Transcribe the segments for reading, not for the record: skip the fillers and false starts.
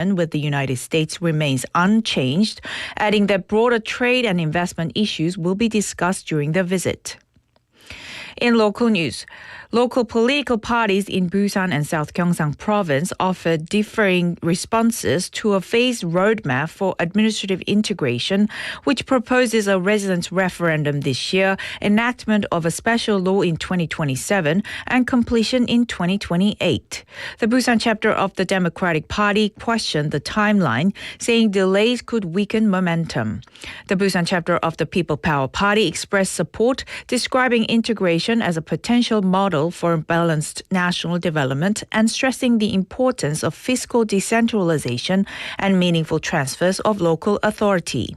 with the United States remains unchanged, adding that broader trade and investment issues will be discussed during the visit. In local news, local political parties in Busan and South Gyeongsang province offered differing responses to a phased roadmap for administrative integration, which proposes a residence referendum this year, enactment of a special law in 2027, and completion in 2028. The Busan chapter of the Democratic Party questioned the timeline, saying delays could weaken momentum. The Busan chapter of the People Power Party expressed support, describing integration as a potential model for balanced national development and stressing the importance of fiscal decentralization and meaningful transfers of local authority.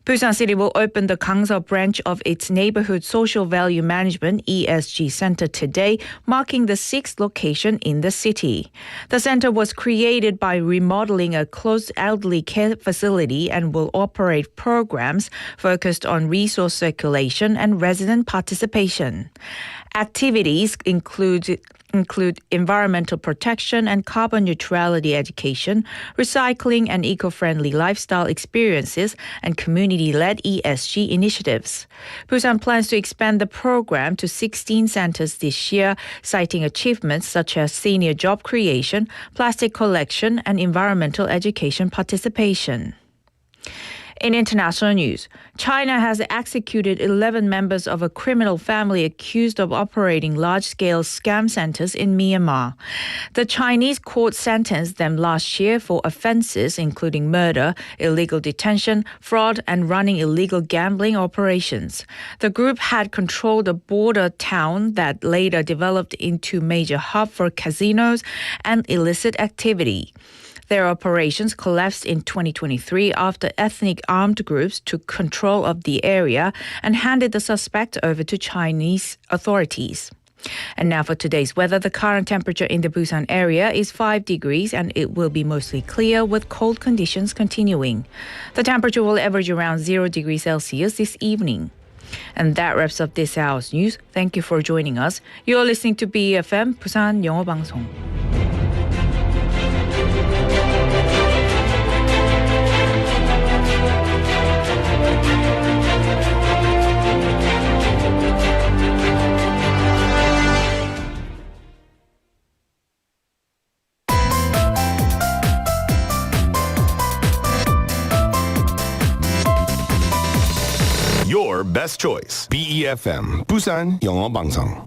Busan City will open the Gangseop branch of its Neighborhood Social Value Management ESG Center today, marking the 6th location in the city. The center was created by remodeling a closed elderly care facility and will operate programs focused on resource circulation and resident participation. Activities include environmental protection and carbon neutrality education, recycling and eco-friendly lifestyle experiences, and community-led ESG initiatives. Busan plans to expand the program to 16 centers this year, citing achievements such as senior job creation, plastic collection, and environmental education participation. In international news, China has executed 11 members of a criminal family accused of operating large-scale scam centers in Myanmar. The Chinese court sentenced them last year for offenses including murder, illegal detention, fraud, and running illegal gambling operations. The group had controlled a border town that later developed into major hub for casinos and illicit activity. Their operations collapsed in 2023 after ethnic armed groups took control of the area and handed the suspect over to Chinese authorities. And now for today's weather, the current temperature in the Busan area is 5 degrees and it will be mostly clear with cold conditions continuing. The temperature will average around 0 degrees Celsius this evening. And that wraps up this hour's news. Thank you for joining us. You're listening to BFM 부산영어방송. Your best choice. BEFM 부산영어방송.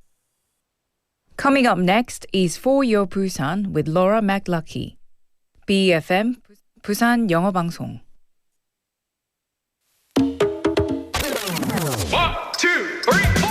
Coming up next is For Your Busan with Laura McLucky. BEFM 부산영어방송. 1, 2, 3, 4.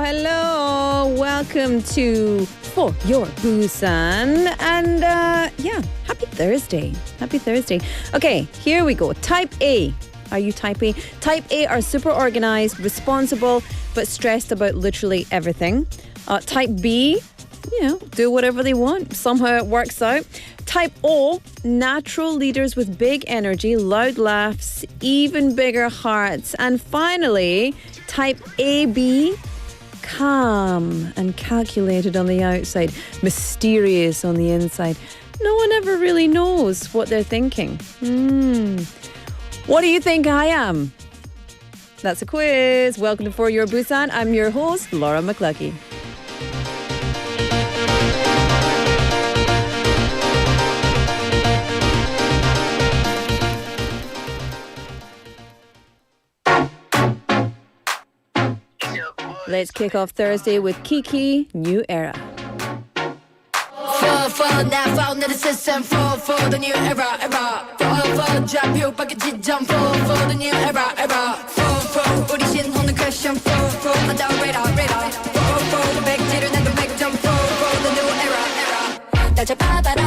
Hello. Welcome to For Your Busan. And happy Thursday. Happy Thursday. Okay, here we go. Type A. Are you type A? Type A are super organized, responsible, but stressed about literally everything. Type B, do whatever they want. Somehow it works out. Type O, natural leaders with big energy, loud laughs, even bigger hearts. And finally, type AB, calm and calculated on the outside, mysterious on the inside. No one ever really knows what they're thinking. What do you think I am? That's a quiz. Welcome to For Your Busan. I'm your host, Laura McLucky. Let's kick off Thursday with Kiki, New Era. For now, the system for the new era. For drop you back at jump for the new era. For 우리 신호는 question for 하다 radar. For the back and the back jump for the new era. 날 잡아봐라,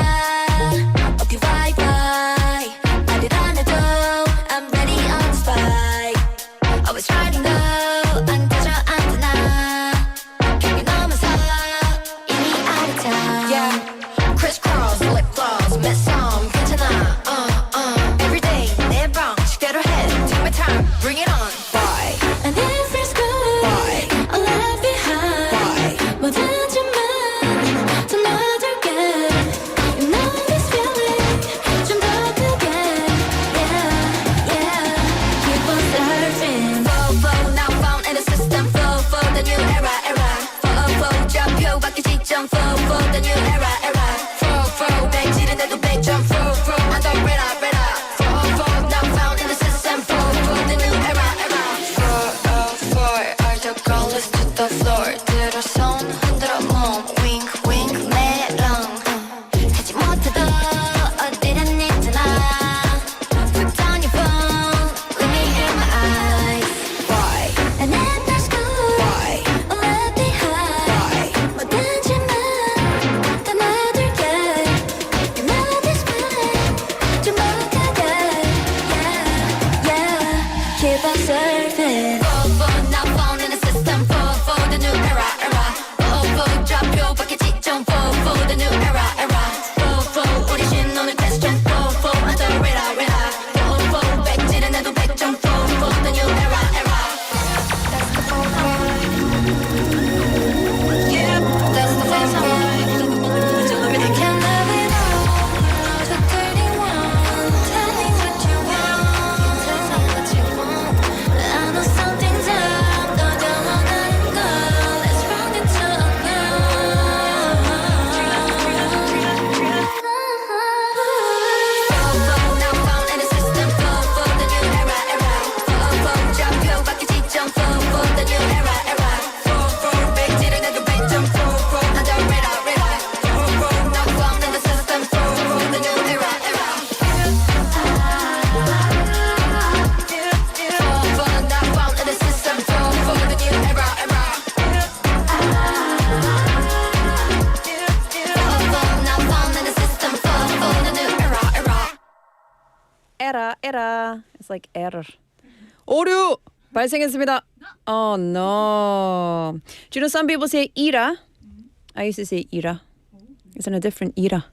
okay bye. 말을 안 해도 I'm ready on the spike. Always riding low, 안 터져 안 되나. 경계 넘어서 이미 out of time. yeah. Crisscross, lip gloss, met some, 괜찮아, every day, 내 방식대로 해. Take my time, bring it on. Bye. And it feels good. Bye. I left behind. Bye. 뭐든지만 더 너들게. You know this feeling 좀 더 크게. Yeah, yeah. Keep on surfing. Flow, now found in the system. Flow, the new era. Flow, 좌표 바뀌 시점. Flow, the new era. Flow, 백지른데도 100점. Flow, on the radar. Flow, now found in the system. Flow, the new era. Flow, are the colors to the floor. 들어 손 흔들어 몸. Wink, 내랑 하지 못해도 어디든 있잖아. Put down your phone, let me hear my eyes. Bye. And it feels good. Bye. I left behind. 뭐든지만 더 너들게. You know this feeling 좀 더 크게. Yeah, yeah. Keep on surfing. Flow, now found in the system. Flow, the new era. Flow, 좌표 바뀌 지점. Flow, the new era. Flow, 우리 신호는 question. Flow, on the radar. Flow, 백지른데도 100점. Flow, the new era. That's the flow. Yeah, that's the flow. I can love it all. So 31. Tell me what you want. Tell me what you want. I know something's up. 너가 원하는 걸. Let's run into Flow, now found in the system. Flow, the new era. Flow, 좌표 바뀌 지점. Flow, the new era. Flow, 백지른데도 100점. Flow, on the radar. Flow, now found in the system. Flow, the new era. Flow, now found in the system. Flow, the new era. Now found in the system. Flow, the new era. Error. It's like error. 오류 발생했습니다. Oh no. Do you know some people say ira? I used to say ira. It's in a different era.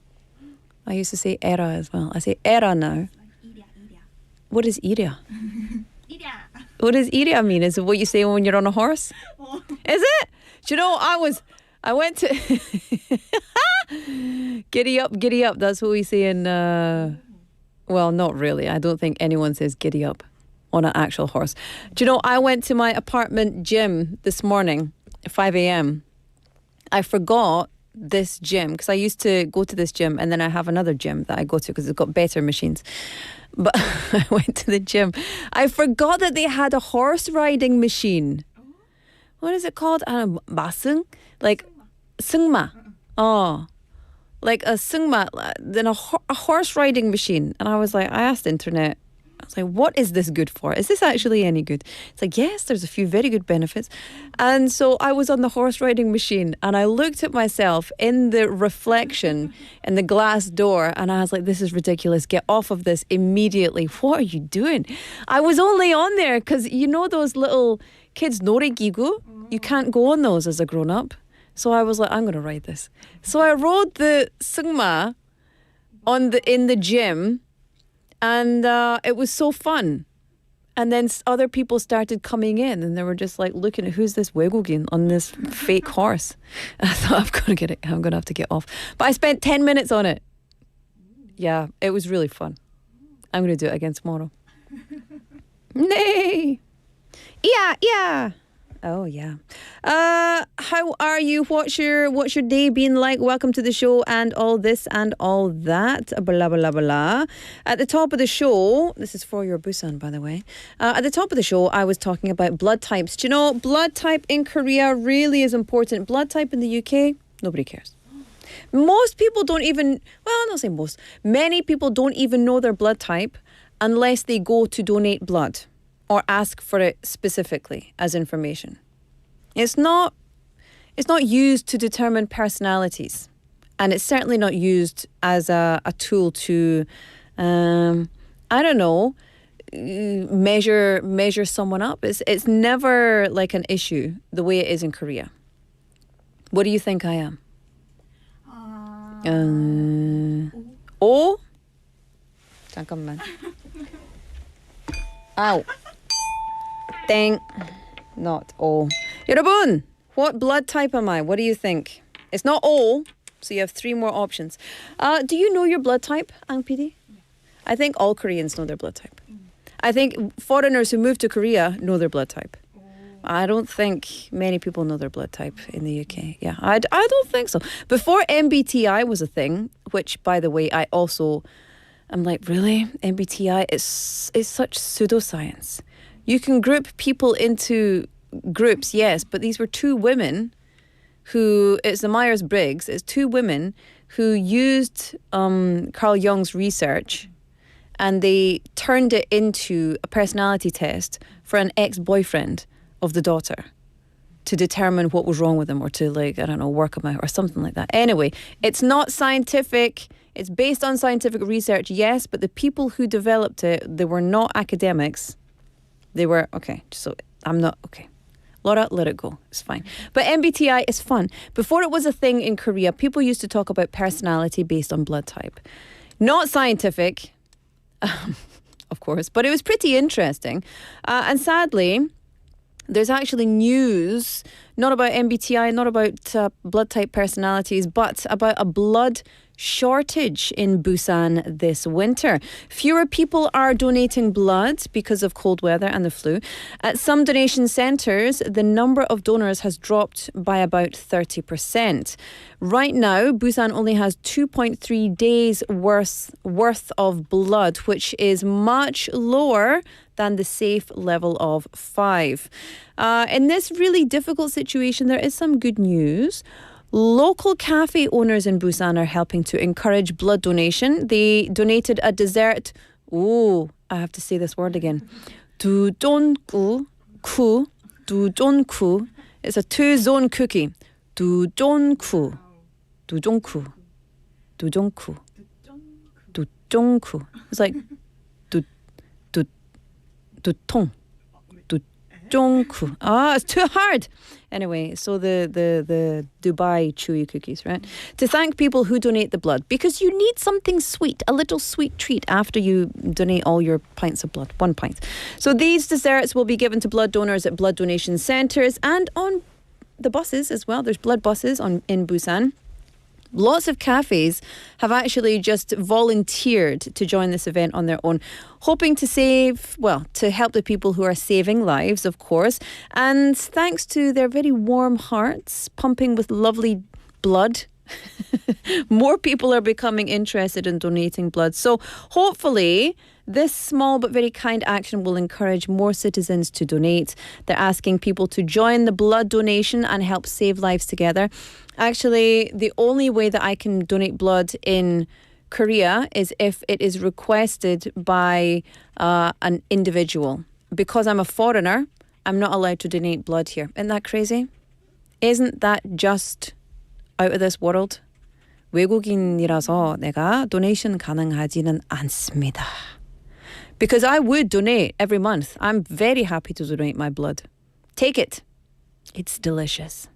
I used to say era as well. I say era now. What is ira? What does ira mean? Is it what you say when you're on a horse? Is it? Do you know, I went to giddy up. That's what we say in, well, not really. I don't think anyone says giddy up on an actual horse. Do you know, I went to my apartment gym this morning at 5 a.m. I forgot this gym because I used to go to this gym and then I have another gym that I go to because it's got better machines. But I went to the gym. I forgot that they had a horse riding machine. What is it called? Basung? Like 승마. Oh. Like a 승마, then a horse riding machine. And I was like, I asked the internet, I was like, what is this good for? Is this actually any good? It's like, yes, there's a few very good benefits. And so I was on the horse riding machine and I looked at myself in the reflection in the glass door and I was like, this is ridiculous. Get off of this immediately. What are you doing? I was only on there because you know those little kids 놀이기구? You can't go on those as a grown-up. So I was like, I'm going to ride this. So I rode the 승마 in the gym and it was so fun. And then other people started coming in and they were just like looking at who's this 외국인 on this fake horse. I thought, I'm going to have to get off. But I spent 10 minutes on it. Yeah, it was really fun. I'm going to do it again tomorrow. Nay. Yeah. Oh yeah. How are you? What's your day been like? Welcome to the show and all this and all that. Blah blah blah. At the top of the show, this is for your Busan, by the way. At the top of the show, I was talking about blood types. Do you know blood type in Korea really is important? Blood type in the UK, nobody cares. Most people don't even. Well, I'm not saying most. Many people don't even know their blood type unless they go to donate blood or ask for it specifically as information. It's not used to determine personalities, and it's certainly not used as a tool to, measure someone up. It's never like an issue the way it is in Korea. What do you think I am? O? 잠깐만. 아우. 땡. Not O. 여러분, what blood type am I? What do you think? It's not O, so you have 3 more options. Do you know your blood type, Ang PD? I think all Koreans know their blood type. I think foreigners who move to Korea know their blood type. I don't think many people know their blood type in the UK. Yeah, I don't think so. Before MBTI was a thing, which, by the way, I'm like, really? MBTI is such pseudoscience. You can group people into groups, yes, but these were 2 women who, it's the Myers-Briggs, it's 2 women who used Carl Jung's research and they turned it into a personality test for an ex-boyfriend of the daughter to determine what was wrong with them or to, like, I don't know, work them out or something like that. Anyway, it's not scientific. It's based on scientific research, yes, but the people who developed it, they were not academics. They were, okay, so I'm not, okay. Laura, let it go. It's fine. But MBTI is fun. Before it was a thing in Korea, people used to talk about personality based on blood type. Not scientific, of course, but it was pretty interesting. And sadly, there's actually news, not about MBTI, not about blood type personalities, but about a blood shortage in Busan this winter. Fewer people are donating blood because of cold weather and the flu. At some donation centres, the number of donors has dropped by about 30%. Right now, Busan only has 2.3 days worth of blood, which is much lower than the safe level of 5. In this really difficult situation, there is some good news. Local cafe owners in Busan are helping to encourage blood donation. They donated a dessert. Oh, I have to say this word again. 두존쿠. It's a 2-zone cookie. 두존쿠. It's like 두통. 두종쿠. It's too hard. Anyway, so the Dubai chewy cookies, right? To thank people who donate the blood, because you need something sweet, a little sweet treat after you donate all your pints of blood, 1 pint. So these desserts will be given to blood donors at blood donation centres and on the buses as well. There's blood buses in Busan. Lots of cafes have actually just volunteered to join this event on their own, hoping to to help the people who are saving lives, of course. And thanks to their very warm hearts, pumping with lovely blood, more people are becoming interested in donating blood. So hopefully this small but very kind action will encourage more citizens to donate. They're asking people to join the blood donation and help save lives together. Actually, the only way that I can donate blood in Korea is if it is requested by an individual. Because I'm a foreigner, I'm not allowed to donate blood here. Isn't that crazy? Isn't that just out of this world? 외국인이라서 내가 도네이션 가능하지는 않습니다. Because I would donate every month. I'm very happy to donate my blood. Take it. It's delicious.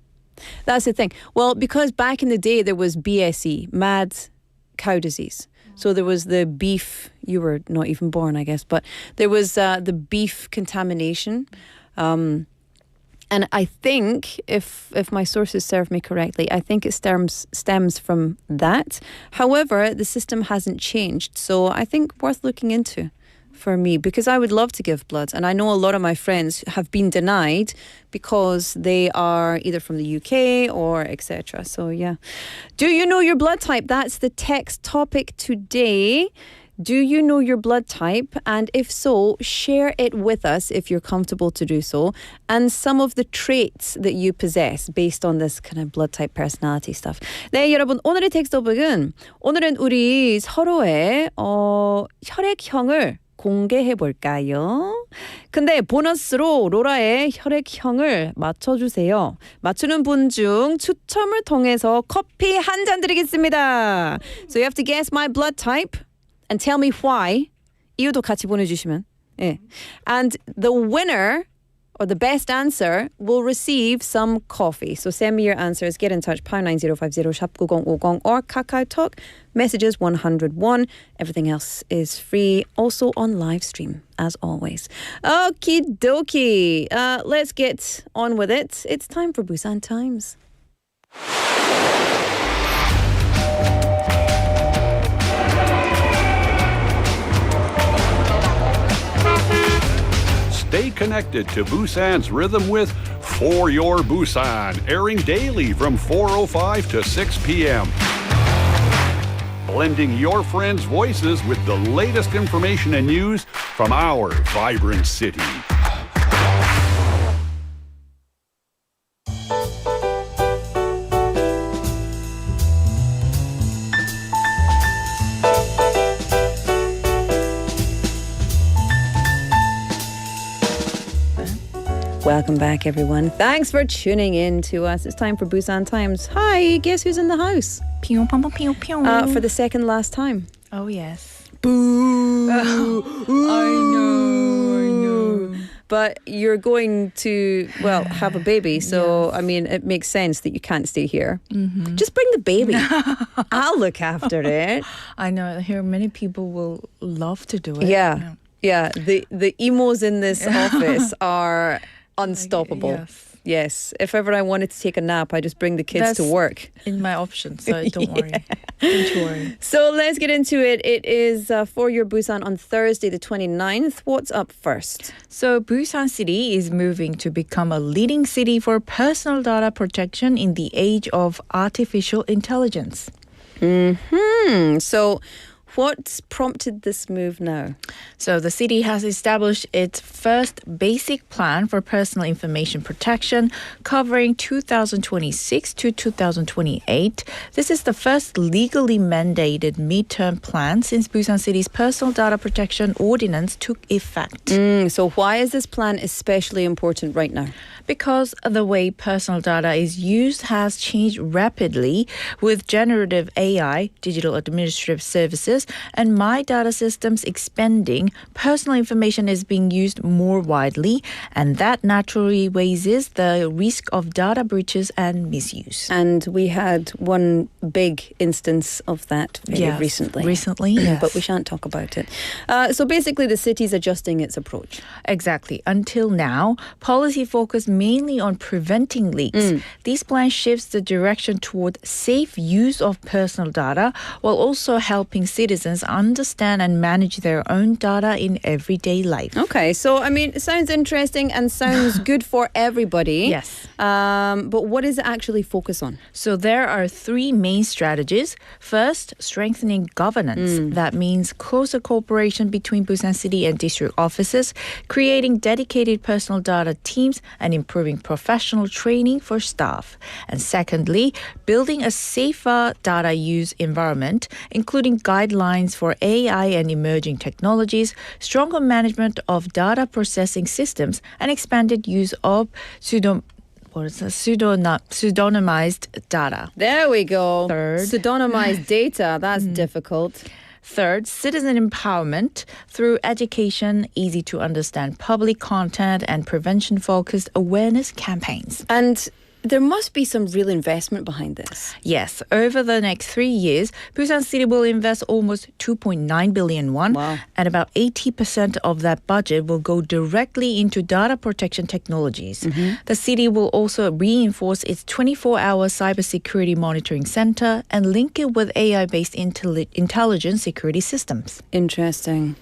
That's the thing. Well, because back in the day there was BSE, mad cow disease. So there was the beef, you were not even born, I guess, but there was the beef contamination. And I think, if my sources serve me correctly, I think it stems from that. However, the system hasn't changed. So I think worth looking into for me, because I would love to give blood. And I know a lot of my friends have been denied because they are either from the UK or etc. So yeah. Do you know your blood type? That's the text topic today. Do you know your blood type? And if so, share it with us if you're comfortable to do so. And some of the traits that you possess based on this kind of blood type personality stuff. 네, 여러분, 오늘의 텍스트 토픽은 오늘은 우리 서로의 혈액형을 공개해 볼까요? 근데 보너스로 로라의 혈액형을 맞춰주세요. 맞추는 분 중 추첨을 통해서 커피 한 잔 드리겠습니다. So you have to guess my blood type and tell me why. 이유도 같이 보내주시면. 예. And the winner or the best answer will receive some coffee. So send me your answers. Get in touch, #9050 샵 9050 or Kakao Talk. Messages 101. Everything else is free. Also on live stream, as always. Okie dokie. Let's get on with it. It's time for Busan Times. Stay connected to Busan's rhythm with For Your Busan, airing daily from 4:05 to 6 p.m. Blending your friends' voices with the latest information and news from our vibrant city. Welcome back, everyone. Thanks for tuning in to us. It's time for Busan Times. Hi, guess who's in the house? Pew, pew, pew, pew. For the second last time. Oh, yes. Boo! I know. But you're going to, well, have a baby. So, I mean, it makes sense that you can't stay here. Mm-hmm. Just bring the baby. I'll look after it. I know. I hear many people will love to do it. Yeah. Yeah. The emos in this office are unstoppable. Yes. If ever I wanted to take a nap, I just bring the kids to work. In my option, so don't worry. Don't you worry. So let's get into it. It is For Your Busan on Thursday, the 29th. What's up first? So Busan City is moving to become a leading city for personal data protection in the age of artificial intelligence. So what's prompted this move now? So the city has established its first basic plan for personal information protection covering 2026 to 2028. This is the first legally mandated midterm plan since Busan City's personal data protection ordinance took effect. So why is this plan especially important right now? Because the way personal data is used has changed rapidly with generative AI, digital administrative services, and My Data systems expanding. Personal information is being used more widely, and that naturally raises the risk of data breaches and misuse. And we had one big instance of that very recently. Recently, yes. But we shan't talk about it. So basically, the city's adjusting its approach. Exactly. Until now, policy focused mainly on preventing leaks. This plan shifts the direction toward safe use of personal data while also helping citizens understand and manage their own data in everyday life. Okay, so I mean, it sounds interesting and sounds good for everybody. Yes. But what does it actually focus on? So there are three main strategies. First, strengthening governance. That means closer cooperation between Busan City and district offices, creating dedicated personal data teams, and improving professional training for staff. And secondly, building a safer data use environment, including guidelines for AI and emerging technologies, stronger management of data processing systems, and expanded use of pseudonymized data. There we go. Third. Pseudonymized data. That's difficult. Third, citizen empowerment through education, easy to understand public content, and prevention-focused awareness campaigns. And there must be some real investment behind this. Yes, over the next 3 years, Busan City will invest almost 2.9 billion won, Wow. and about 80% of that budget will go directly into data protection technologies. The city will also reinforce its 24-hour cybersecurity monitoring center and link it with AI-based intelligence security systems. Interesting.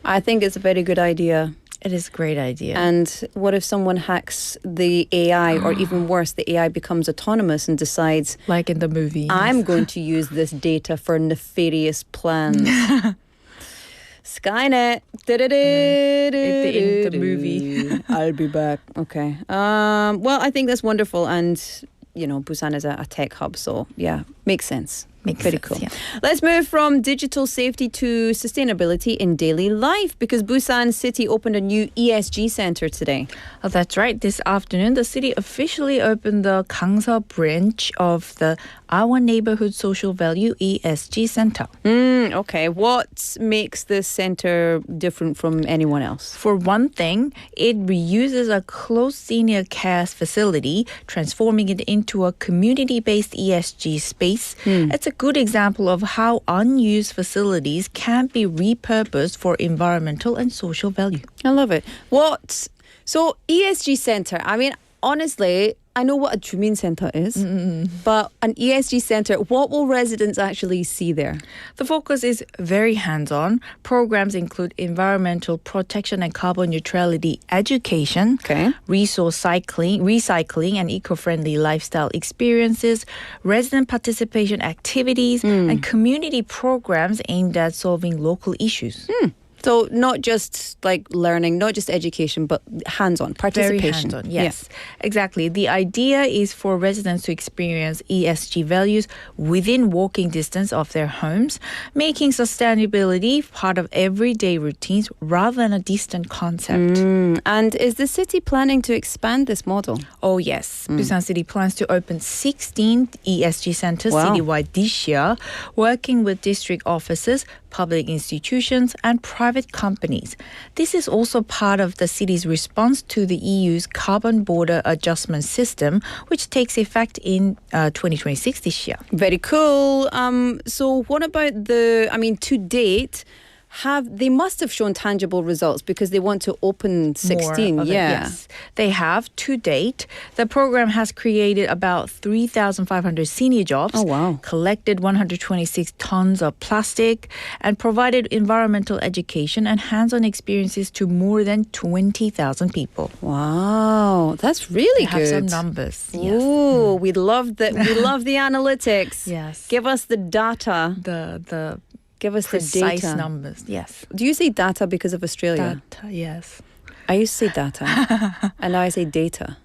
I think it's a very good idea. It is a great idea. And what if someone hacks the AI, or even worse, the AI becomes autonomous and decides, like in the movie. I'm going to use this data for nefarious plans. Skynet. In the movie. I'll be back. Okay. Well, I think that's wonderful. And, you know, Busan is a tech hub. So, yeah, makes sense. Makes Very sense, cool. yeah. Let's move from digital safety to sustainability in daily life because Busan City opened a new ESG center today. Oh, that's right. This afternoon, the city officially opened the Gangsa branch of the Our Neighborhood Social Value ESG Center. Okay, what makes this center different from anyone else? For one thing, it reuses a closed senior care facility, transforming it into a community-based ESG space. It's a good example of how unused facilities can be repurposed for environmental and social value. I love it. So ESG center, I mean, honestly, I know what a Jumin center is, but an ESG center, what will residents actually see there? The focus is very hands-on. Programs include environmental protection and carbon neutrality education, Okay. resource recycling and eco-friendly lifestyle experiences, resident participation activities, and community programs aimed at solving local issues. So not just like learning, not just education, but hands-on Very participation. hands-on, yes. Exactly. The idea is for residents to experience ESG values within walking distance of their homes, making sustainability part of everyday routines rather than a distant concept. And is the city planning to expand this model? Oh, yes. Busan City plans to open 16 ESG centers Wow. citywide this year, working with district offices, public institutions, and private companies. This is also part of the city's response to the EU's carbon border adjustment system, which takes effect in 2026 this year. Very cool. So what about to date, they must have shown tangible results because they want to open 16. More of it, yes. They have to date. The program has created about 3,500 senior jobs, Oh, wow. collected 126 tons of plastic, and provided environmental education and hands-on experiences to more than 20,000 people. Wow, that's really They have some good. numbers. Yes. Ooh, we love the analytics. Yes. Give us the data. The Give us the precise data. numbers. Yes. Do you say data because of Australia? Data, yes. I used to say data, and now I say data.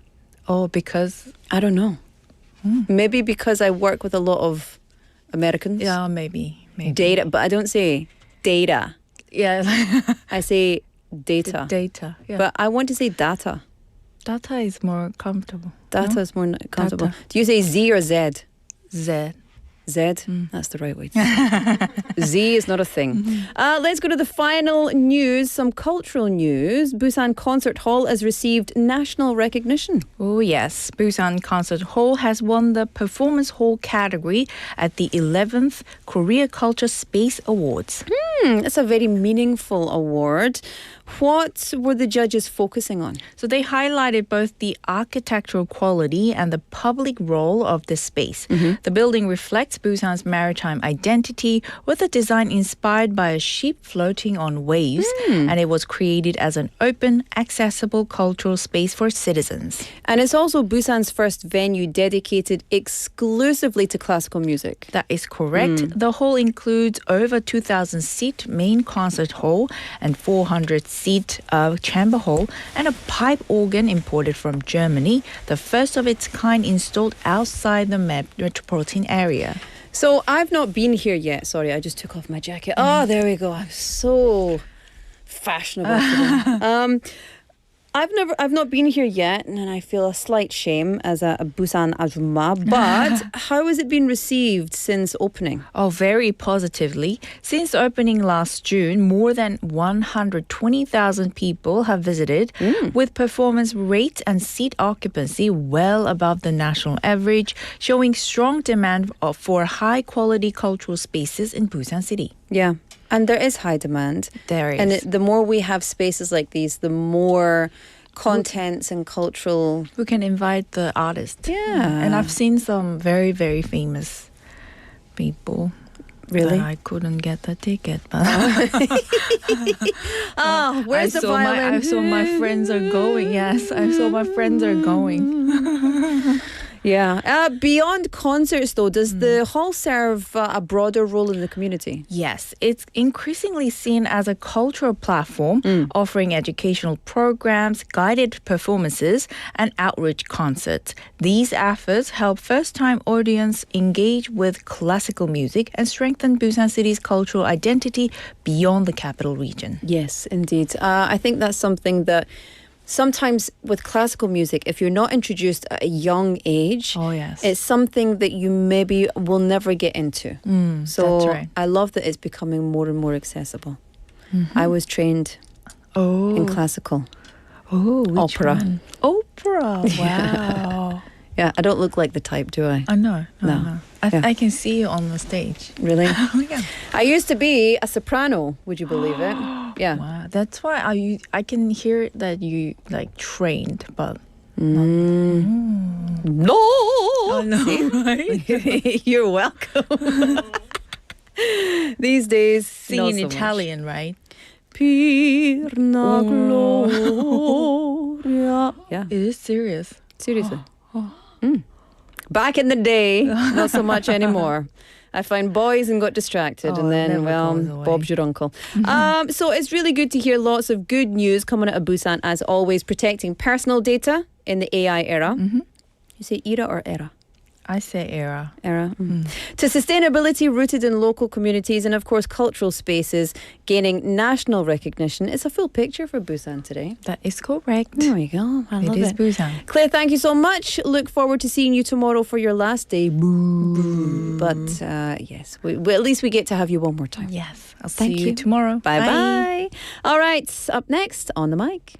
Oh, because I don't know. Maybe because I work with a lot of Americans. yeah, maybe. Data, but I don't say data. Yeah. I say data. Data. Yeah. But I want to say data. data is more comfortable. Data no? is more comfortable. Data. Do you say Z or Z? Z. Z? That's the right way to say it. Z is not a thing. Let's go to the final news, some cultural news. Busan Concert Hall has received national recognition. Oh, yes. Busan Concert Hall has won the Performance Hall category at the 11th Korea Culture Space Awards. That's a very meaningful award. What were the judges focusing on? So they highlighted both the architectural quality and the public role of the space. The building reflects Busan's maritime identity with a design inspired by a ship floating on waves, and it was created as an open, accessible cultural space for citizens. And it's also Busan's first venue dedicated exclusively to classical music. That is correct. The hall includes over 2,000-seat main concert hall and 400-seat chamber hall and a pipe organ imported from Germany, the first of its kind installed outside the metropolitan area. So I've not been here yet. Sorry, I just took off my jacket. Oh, there we go. I'm so fashionable today. I've not been here yet, and I feel a slight shame as a Busan Ajumma. But how has it been received since opening? Oh, very positively. Since opening last June, more than 120,000 people have visited, with performance rate and seat occupancy well above the national average, showing strong demand for high-quality cultural spaces in Busan City. Yeah. And there is high demand. There is. And the more we have spaces like these, the more contents and cultural... We can invite the artist. Yeah. And I've seen some very, very famous people. Really? I couldn't get the ticket, but Oh, where's the violin? I saw my friends are going. Yes, I saw my friends are going. Yeah. Beyond concerts, though, does the hall serve a broader role in the community? Yes, it's increasingly seen as a cultural platform offering educational programs, guided performances, and outreach concerts. These efforts help first-time audience engage with classical music and strengthen Busan City's cultural identity beyond the capital region. Yes, indeed. I think that's something that sometimes with classical music, if you're not introduced at a young age, Oh, yes. it's something that you maybe will never get into. So that's right. I love that it's becoming more and more accessible. I was trained in classical. Oh, which Opera. one? Opera. Wow. Yeah, I don't look like the type, do I? No. No. Yeah. I can see you on the stage. Really? Oh, yeah. I used to be a soprano, would you believe it? Yeah. Wow. That's why I can hear that you like trained, but No! oh, no, right? You're welcome. These days, Sing not in so much. Italian, right? Per la gloria. Yeah, It is serious. seriously. Back in the day, not so much anymore. I found boys and got distracted, Oh, and it then, never well, goes away. Bob's your uncle. So it's really good to hear lots of good news coming out of Busan, as always, protecting personal data in the AI era. You say era or era? I say era. Era. To sustainability rooted in local communities and, of course, cultural spaces gaining national recognition. It's a full picture for Busan today. That is correct. There we go. I love It is it. Busan. Claire, thank you so much. Look forward to seeing you tomorrow for your last day. Boo. But yes, at least we get to have you one more time. Yes. I'll Thank see you you. tomorrow. Bye-bye. All right, up next on the mic.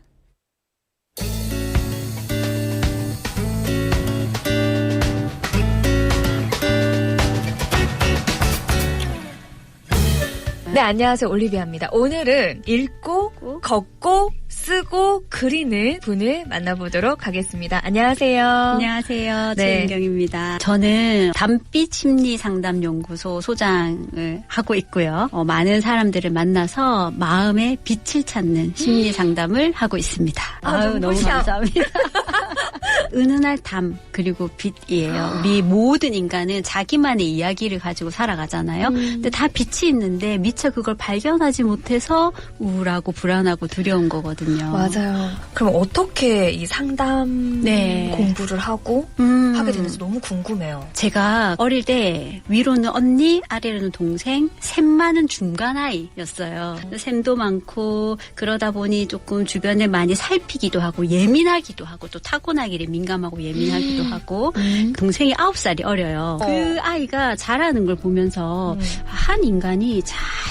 네, 안녕하세요. 올리비아입니다. 오늘은 읽고, 걷고, 쓰고, 그리는 분을 만나보도록 하겠습니다. 안녕하세요. 안녕하세요. 네. 최은경입니다. 저는 담빛 심리 상담 연구소 소장을 하고 있고요. 많은 사람들을 만나서 마음의 빛을 찾는 심리 상담을 하고 있습니다. 아유, 너무 눈부셔. 감사합니다. 은은할 담 그리고 빛이에요. 우리 모든 인간은 자기만의 이야기를 가지고 살아가잖아요. 근데 다 빛이 있는데 미처 그걸 발견하지 못해서 우울하고 불안하고 두려운 거거든요. 맞아요. 그럼 어떻게 이 상담 네. 공부를 하고 하게 되는지 너무 궁금해요. 제가 어릴 때 위로는 언니, 아래로는 동생, 샘 많은 중간 아이였어요. 샘도 많고 그러다 보니 조금 주변에 많이 살피기도 하고 예민하기도 하고 또 타고나기를 민감하고 예민하기도 하고 동생이 9살이 어려요. 그 아이가 자라는 걸 보면서 한 인간이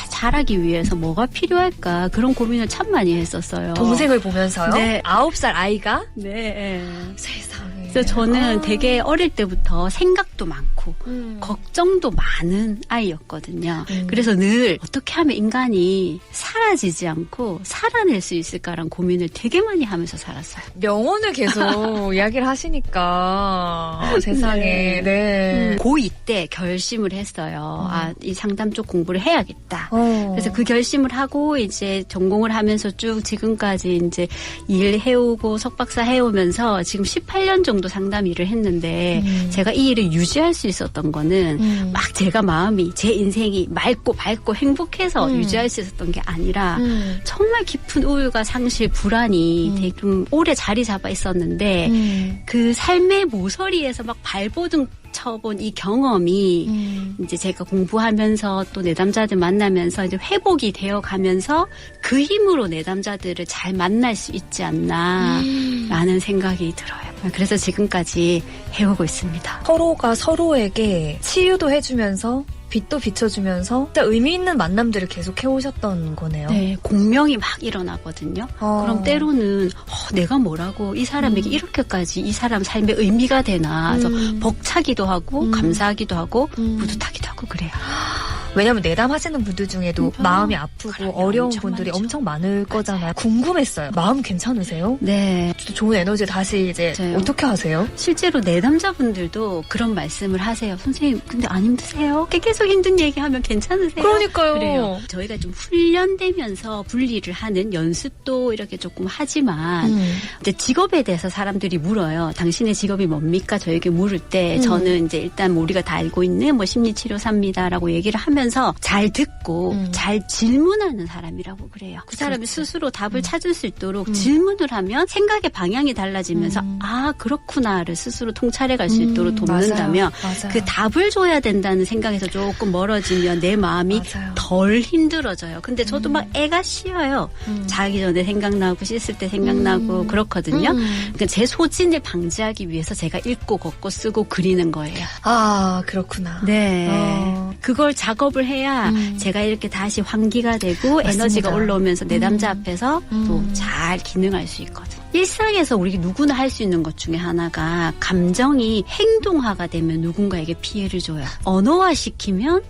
자라기 위해서 뭐가 필요할까 그런 고민을 참 많이 했었어요. 동생을 보면서요? 네. 9살 아이가? 네. 세상에. 그래서 저는 되게 어릴 때부터 생각도 많고 걱정도 많은 아이였거든요. 그래서 늘 어떻게 하면 인간이 사라지지 않고 살아낼 수 있을까라는 고민을 되게 많이 하면서 살았어요. 명언을 계속 이야기를 하시니까 세상에. 네. 고2 때 결심을 했어요. 이 상담 쪽 공부를 해야겠다. 그래서 그 결심을 하고 이제 전공을 하면서 쭉 지금까지 이제 일 해오고 석박사 해오면서 지금 18년 정도 상담 일을 했는데 제가 이 일을 유지할 수 있었던 거는 막 제가 마음이 제 인생이 맑고 밝고 행복해서 유지할 수 있었던 게 아니라 정말 깊은 우울과 상실, 불안이 되게 좀 오래 자리 잡아 있었는데 그 삶의 모서리에서 막 발버둥 쳐본 이 경험이 이제 제가 공부하면서 또 내담자들 만나면서 이제 회복이 되어 가면서 그 힘으로 내담자들을 잘 만날 수 있지 않나라는 생각이 들어요. 그래서 지금까지 해오고 있습니다. 서로가 서로에게 치유도 해주면서 빛도 비춰주면서 진짜 의미 있는 만남들을 계속 해오셨던 거네요. 네, 공명이 막 일어나거든요. 그럼 때로는 내가 뭐라고 이 사람에게 이렇게까지 이 사람 삶에 의미가 되나 그래서 벅차기도 하고 감사하기도 하고 뿌듯하기도 하고 그래요. 왜냐면 내담하시는 분들 중에도 마음이 아프고 어려운 분들이 엄청 많을 거잖아요. 궁금했어요. 마음 괜찮으세요? 네. 또 좋은 에너지 다시 이제 맞아요. 어떻게 하세요? 실제로 내담자분들도 그런 말씀을 하세요. 선생님, 근데 안 힘드세요? 계속 힘든 얘기하면 괜찮으세요? 그러니까요. 그래요. 저희가 좀 훈련되면서 분리를 하는 연습도 이렇게 조금 하지만 이제 직업에 대해서 사람들이 물어요. 당신의 직업이 뭡니까? 저에게 물을 때 저는 이제 일단 우리가 다 알고 있는 뭐 심리치료사입니다라고 얘기를 하면서 잘 듣고 잘 질문하는 사람이라고 그래요. 그 사람이 스스로 답을 찾을 수 있도록 질문을 하면 생각의 방향이 달라지면서 아 그렇구나를 스스로 통찰해 갈 수 있도록 돕는다면 맞아요. 그 답을 줘야 된다는 생각에서 조금 멀어지면 내 마음이 맞아요. 덜 힘들어져요. 근데 저도 막 애가 쉬어요. 자기 전에 생각나고 씻을 때 생각나고 그렇거든요. 그러니까 제 소진을 방지하기 위해서 제가 읽고 걷고 쓰고 그리는 거예요. 아, 그렇구나. 네. 그걸 작업을 해야 제가 이렇게 다시 환기가 되고 맞습니다. 에너지가 올라오면서 내담자 앞에서 또 잘 기능할 수 있거든요. 일상에서 우리 누구나 할 수 있는 것 중에 하나가 감정이 행동화가 되면 누군가에게 피해를 줘요. 언어화시키면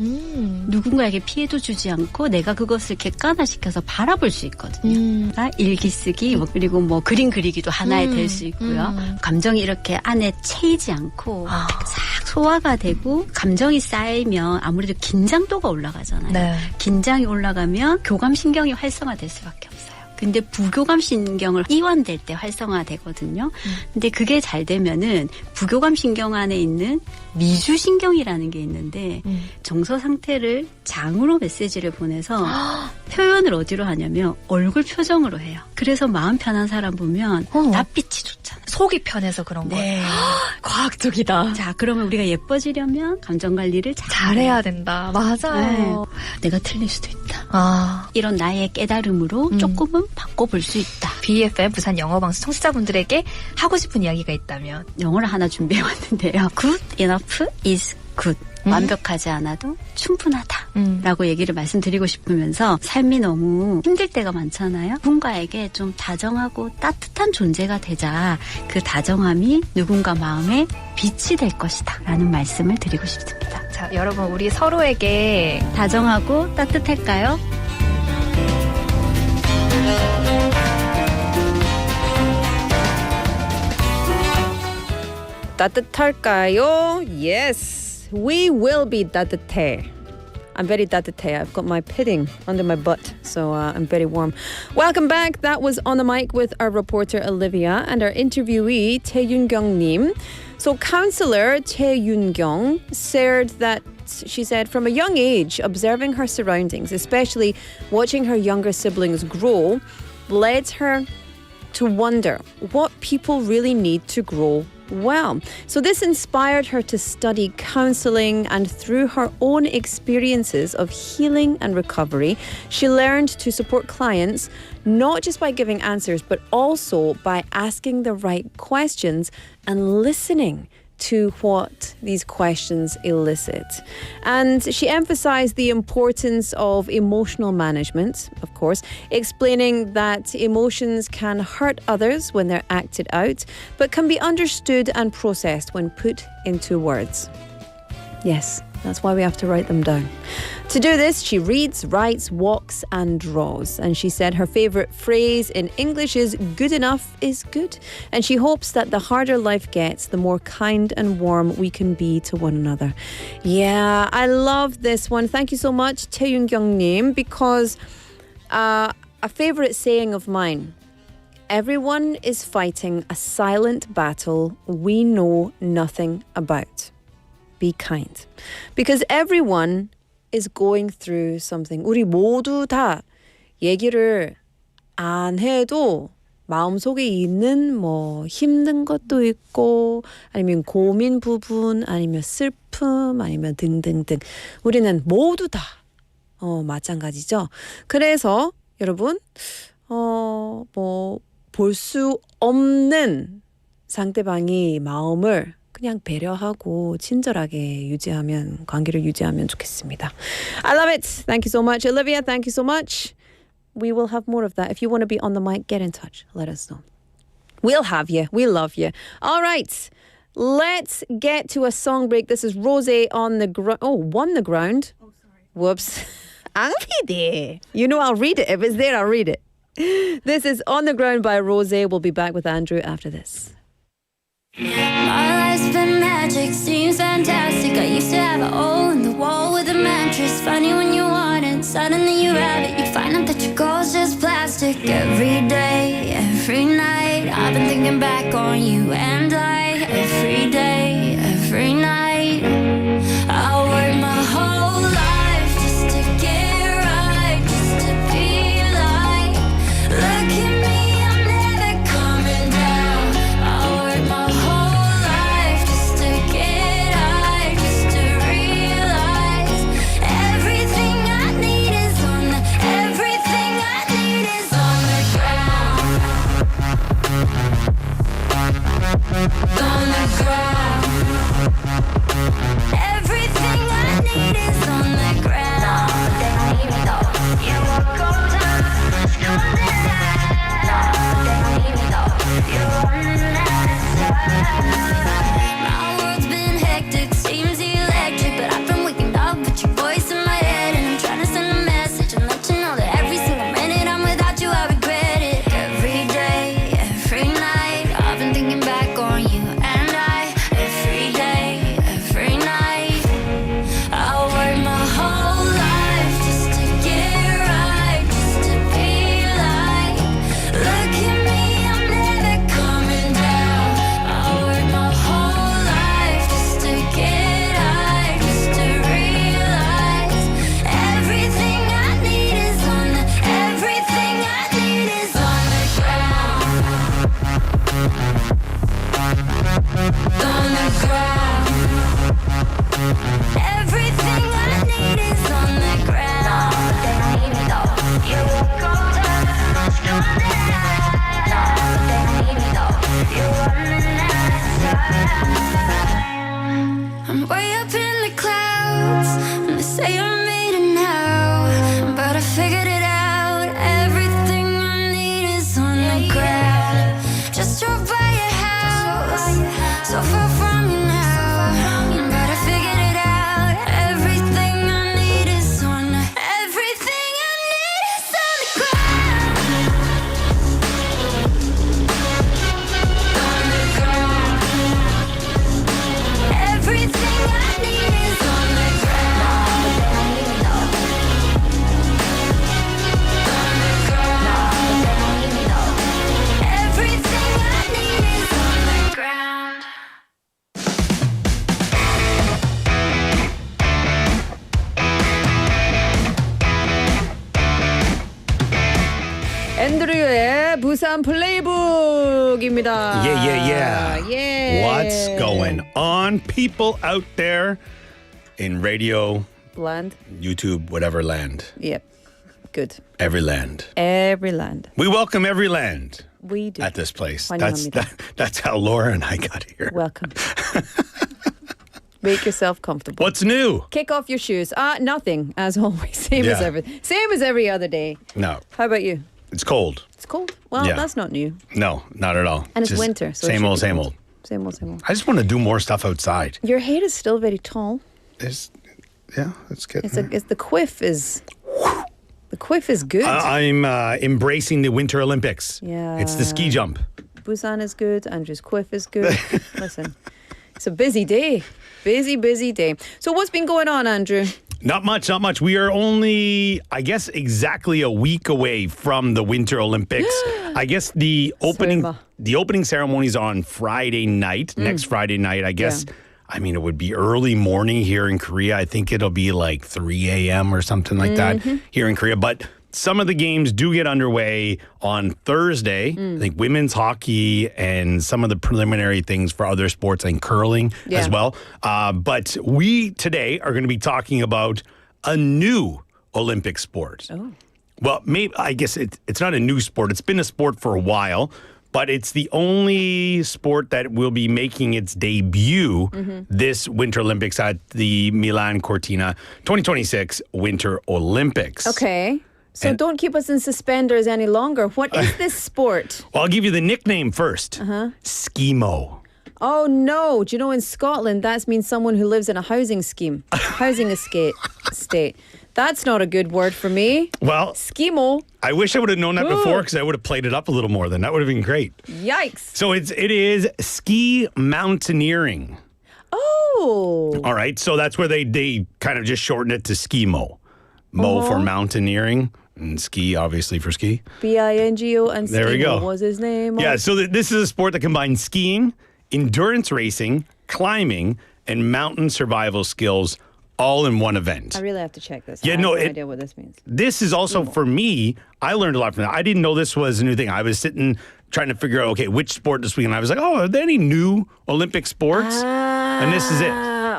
누군가에게 피해도 주지 않고 내가 그것을 객관화시켜서 바라볼 수 있거든요. 일기 쓰기 그리고 뭐 그림 그리기도 하나에 될 수 있고요. 감정이 이렇게 안에 채이지 않고 싹 소화가 되고 감정이 쌓이면 아무래도 긴장도가 올라가잖아요. 네. 긴장이 올라가면 교감신경이 활성화될 수밖에 없어요. 근데 부교감신경을 이완될 때 활성화되거든요. 근데 그게 잘 되면은 부교감신경 안에 있는 미주신경이라는 게 있는데 정서 상태를 장으로 메시지를 보내서 표현을 어디로 하냐면 얼굴 표정으로 해요. 그래서 마음 편한 사람 보면 낯빛이 좋잖아요. 속이 편해서 그런 거예요. 과학적이다. 자, 그러면 우리가 예뻐지려면 감정 관리를 잘해야 된다. 맞아요. 네. 내가 틀릴 수도 있다. 아. 이런 나의 깨달음으로 조금은 바꿔볼 수 있다. BFM 부산 영어방송 청취자분들에게 하고 싶은 이야기가 있다면 영어를 하나 준비해 왔는데요. Good enough is good. 완벽하지 않아도 충분하다 라고 얘기를 말씀드리고 싶으면서 삶이 너무 힘들 때가 많잖아요. 누군가에게 좀 다정하고 따뜻한 존재가 되자 그 다정함이 누군가 마음에 빛이 될 것이다 라는 말씀을 드리고 싶습니다. 자, 여러분 우리 서로에게 다정하고 따뜻할까요? 따뜻할까요? Yes. We will be 따뜻해. I'm very 따뜻해. I've got my padding under my butt, so I'm very warm. Welcome back. That was On the Mic with our reporter Olivia and our interviewee Tae-Yoon-kyung-nim. So counsellor Tae-Yoon-kyung she said from a young age, observing her surroundings, especially watching her younger siblings grow, led her to wonder what people really need to grow well. So this inspired her to study counselling, and through her own experiences of healing and recovery, she learned to support clients not just by giving answers, but also by asking the right questions and listening to what these questions elicit. And she emphasized the importance of emotional management, of course, explaining that emotions can hurt others when they're acted out, but can be understood and processed when put into words. Yes, that's why we have to write them down. To do this, she reads, writes, walks, and draws. And she said her favourite phrase in English is "good enough is good." And she hopes that the harder life gets, the more kind and warm we can be to one another. Yeah, I love this one. Thank you so much, Tae-Yoon-kyung-nim, because a favourite saying of mine, everyone is fighting a silent battle we know nothing about. Be kind. Because everyone is going through something. 우리 모두 다 얘기를 안 해도 마음속에 있는 뭐 힘든 것도 있고 아니면 고민 부분 아니면 슬픔 아니면 등등등. 우리는 모두 다 마찬가지죠. 그래서 여러분 뭐 볼 수 없는 상대방의 마음을 그냥 배려하고 친절하게 관계를 유지하면 좋겠습니다. I love it. Thank you so much. Olivia, thank you so much. We will have more of that. If you want to be on the mic, get in touch. Let us know. We'll have you. We love you. All right. Let's get to a song break. This is Rosé on the ground. Oh, Won the Ground. Whoops. Ang PD. You know, I'll read it. If it's there, I'll read it. This is On the Ground by Rose. We'll be back with Andrew after this. My life's been magic, seems fantastic. I used to have a hole in the wall with a mattress. Funny when you want it, suddenly you have it. You find out that your goal's just plastic. Every day, every night, I've been thinking back on you and I. Every day, every night, I work my whole life just to get right, just to be like. Look at me, I'm never coming down. I work my whole life just to get high, just to realize everything I need is on the, everything I need is on the ground. On the ground. Everything I need is on the ground. They don't need me though. You walk on time, it's coming down. They don't need me though. You're running out of time. My world's been hectic, seems electric, but I've been waking up with your voice in my head, and I'm trying to send a message and let you know that every single minute I'm without you, I regret it. Every day, every night, I've been thinking back on you and I. Every day, every night, I work my whole life just to get right, just to be like. Look at me, I'm never coming down. I work my whole life just to get high, just to realize everything I need is on the, everything I need is on the ground. On the ground. Everything I need is on the ground. But they don't need me though. You walk on time, it's coming down. But they don't need me though. You're running out of time. I'm way up in the clouds, and they say I made it now, but I figured it out. Everything I need is on the ground. Just drove by your house, so far from you now, but I figured it out. Everything I need is on the, everything I need is on the ground. On the ground. Everything I need is on the ground. But they don't need me though. On the ground. But they don't need me though. Everything I need is on the ground. 앤드류의 부산 플레이북입니다. Yeah. Yeah. What's going on, people out there in radio, Land. YouTube, whatever land? Yep. Good. Every land. Every land. We welcome every land We do. at this place. 환영합니다. That's how Laura and I got here. Welcome. Make yourself comfortable. What's new? Kick off your shoes. Nothing, as always. Same as Yeah. everything. Same as every other day. No, How about you? it's cold. It's cold. Well, Yeah. that's not new. No, not at all. And it's Just winter. So it same should old, be same cold. old. Same old, same old. I just want to do more stuff outside. Your head is still very tall. Yeah, that's good. It's the quiff is good. I'm embracing the Winter Olympics. Yeah. It's the ski jump. Busan is good. Andrew's quiff is good. Listen, it's a busy day. Busy day. So what's been going on, Andrew? Not much. We are only, I guess, exactly a week away from the Winter Olympics. I guess the opening ceremony is on Friday night, next Friday night. I guess, Yeah. I mean, it would be early morning here in Korea. I think it'll be like 3 a.m. or something like that here in Korea. But some of the games do get underway on Thursday. I think women's hockey and some of the preliminary things for other sports and curling as well. But we today are going to be talking about a new Olympic sport. Oh. Well, maybe I guess it's not a new sport. It's been a sport for a while, but it's the only sport that will be making its debut this Winter Olympics at the Milan Cortina 2026 Winter Olympics. Okay. So don't keep us in suspenders any longer. What is this sport? Well, I'll give you the nickname first. Skimo. Oh no! Do you know in Scotland that means someone who lives in a housing scheme, housing estate. That's not a good word for me. Well, Skimo. I wish I would have known that Ooh. before because I would have played it up a little more then. That would have been great. Yikes. So it is ski mountaineering. Oh. All right. So that's where they kind of just shortened it to skimo. Mo for mountaineering and ski, obviously, for ski. Bingo and There we Skimo go. was his name. Yeah. So this is a sport that combines skiing, endurance racing, climbing, and mountain survival skills all in one event. I really have to check this. Yeah, I have no, no it- idea what this means. This is also, for me, I learned a lot from that. I didn't know this was a new thing. I was sitting trying to figure out, okay, which sport this week? And I was like, oh, are there any new Olympic sports? And this is it.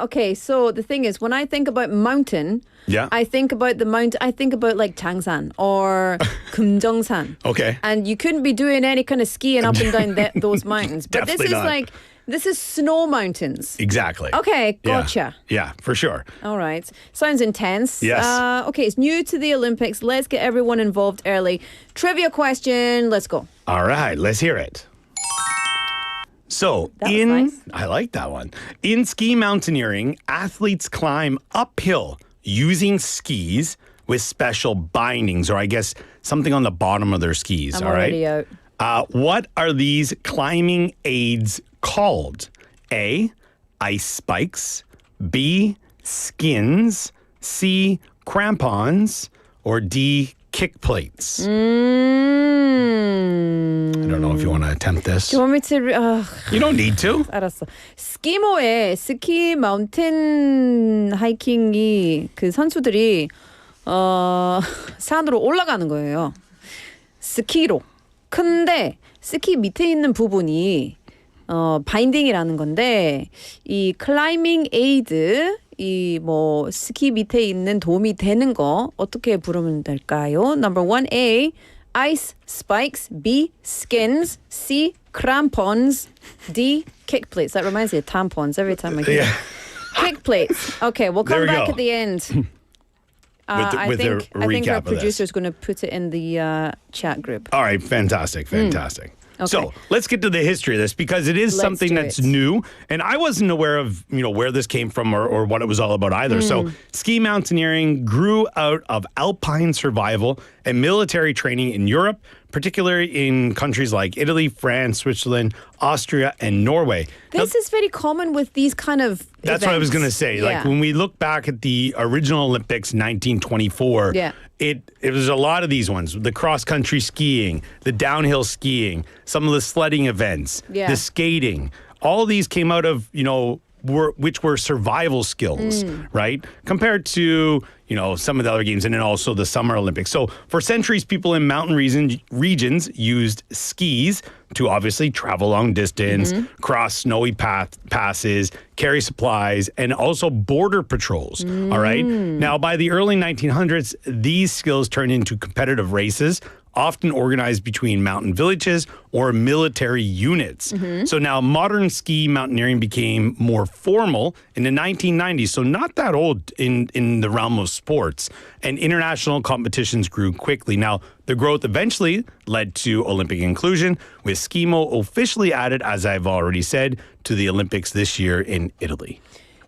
Okay, so the thing is, when I think about mountain, Yeah. I think about the mount. I think about like Changsan or Kumjongsan. Okay. And you couldn't be doing any kind of skiing up and down those mountains. But this Definitely is not. this is snow mountains. Exactly. Okay, Yeah. gotcha. Yeah, for sure. All right. Sounds intense. Yes. Okay, it's new to the Olympics. Let's get everyone involved early. Trivia question. Let's go. All right, let's hear it. So, That was nice. I like that one. In ski mountaineering, athletes climb uphill using skis with special bindings, or I guess something on the bottom of their skis. I'm all right. already out. What are these climbing aids called? A, ice spikes. B, skins. C, crampons. Or D, kick plates. I don't know if you want to attempt this. Do you want me to? You don't need to. 알았어. 스키모에 스키 마운틴 하이킹이 그 선수들이 산으로 올라가는 거예요. 스키로. 근데 스키 밑에 있는 부분이 바인딩이라는 건데 이 클라이밍 에이드 이 뭐 스키 밑에 있는 도움이 되는 거 어떻게 부르면 될까요? Number 1A ice spikes, B skins, C crampons, D kick plates. That reminds me of tampons every time I hear Yeah. kick plates. Okay, we'll There come we back go. at the end. With a I think recap our of this. producer's going to put it in the chat group. All right, fantastic. So Okay. let's get to the history of this because it is Let's something do that's it. new, and I wasn't aware of where this came from or what it was all about either. So ski mountaineering grew out of alpine survival and military training in Europe, particularly in countries like Italy, France, Switzerland, Austria, and Norway. Now, This is very common with these kind of that's what I was going to events. say. Yeah. Like when we look back at the original Olympics, 1924, Yeah. it was a lot of these ones: the cross country skiing, the downhill skiing, some of the sledding events, Yeah. the skating. All these came out of which were survival skills, right? Compared to some of the other games, and then also the Summer Olympics. So for centuries, people in mountain regions used skis to obviously travel long distance, cross snowy passes, carry supplies, and also border patrols. All right. Now, by the early 1900s, these skills turned into competitive races, often organized between mountain villages or military units. So now modern ski mountaineering became more formal in the 1990s, so not that old in the realm of sports, and international competitions grew quickly. Now, the growth eventually led to Olympic inclusion, with skimo officially added, as I've already said, to the Olympics this year in Italy.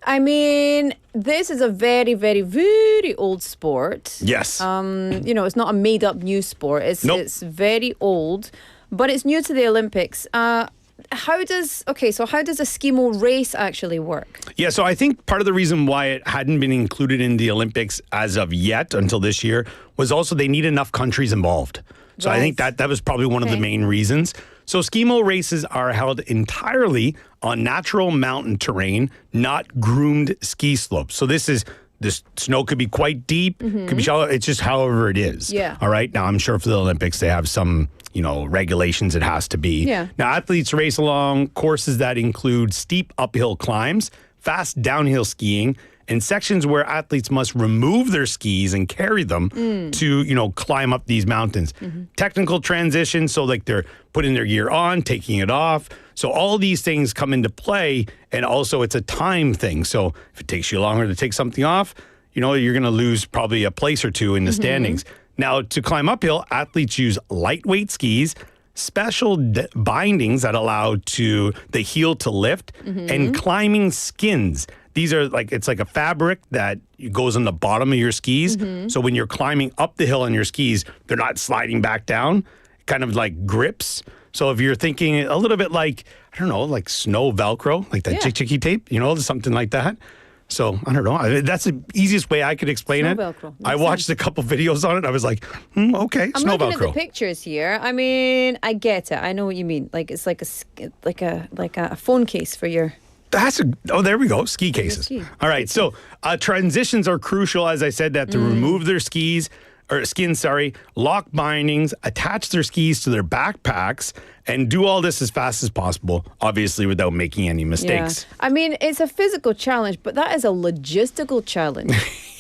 I mean, this is a very, very, very old sport. Yes. It's not a made-up new sport. It's Nope. very old, but it's new to the Olympics. How does a skimo race actually work? Yeah, so I think part of the reason why it hadn't been included in the Olympics as of yet until this year was also they need enough countries involved. So I think Right. that was probably one of the Okay. main reasons. So skimo races are held entirely on natural mountain terrain, not groomed ski slopes. So this snow could be quite deep, could be shallow. It's just however it is. Yeah. All right. Now I'm sure for the Olympics they have some regulations it has to be. Yeah. Now athletes race along courses that include steep uphill climbs, fast downhill skiing, and sections where athletes must remove their skis and carry them to, climb up these mountains. Technical transitions, so like they're putting their gear on, taking it off. So all these things come into play, and also it's a time thing. So if it takes you longer to take something off, you're going to lose probably a place or two in the standings. Now, to climb uphill, athletes use lightweight skis, special bindings that allow the heel to lift, and climbing skins these are like, it's like a fabric that goes on the bottom of your skis. So when you're climbing up the hill on your skis, they're not sliding back down, kind of like grips. So if you're thinking a little bit like, I don't know, like snow Velcro, like that chicky tape, something like that. So I don't know. That's the easiest way I could explain Snow it. Velcro. I watched a couple videos on it. I was like, okay, I'm snow looking Velcro. at the pictures here. I mean, I get it. I know what you mean. Like it's like a phone case for your. There we go. Ski cases. ski. All right. So transitions are crucial, as I said, that to remove their skins, lock bindings, attach their skis to their backpacks, and do all this as fast as possible, obviously without making any mistakes. Yeah. I mean, it's a physical challenge, but that is a logistical challenge.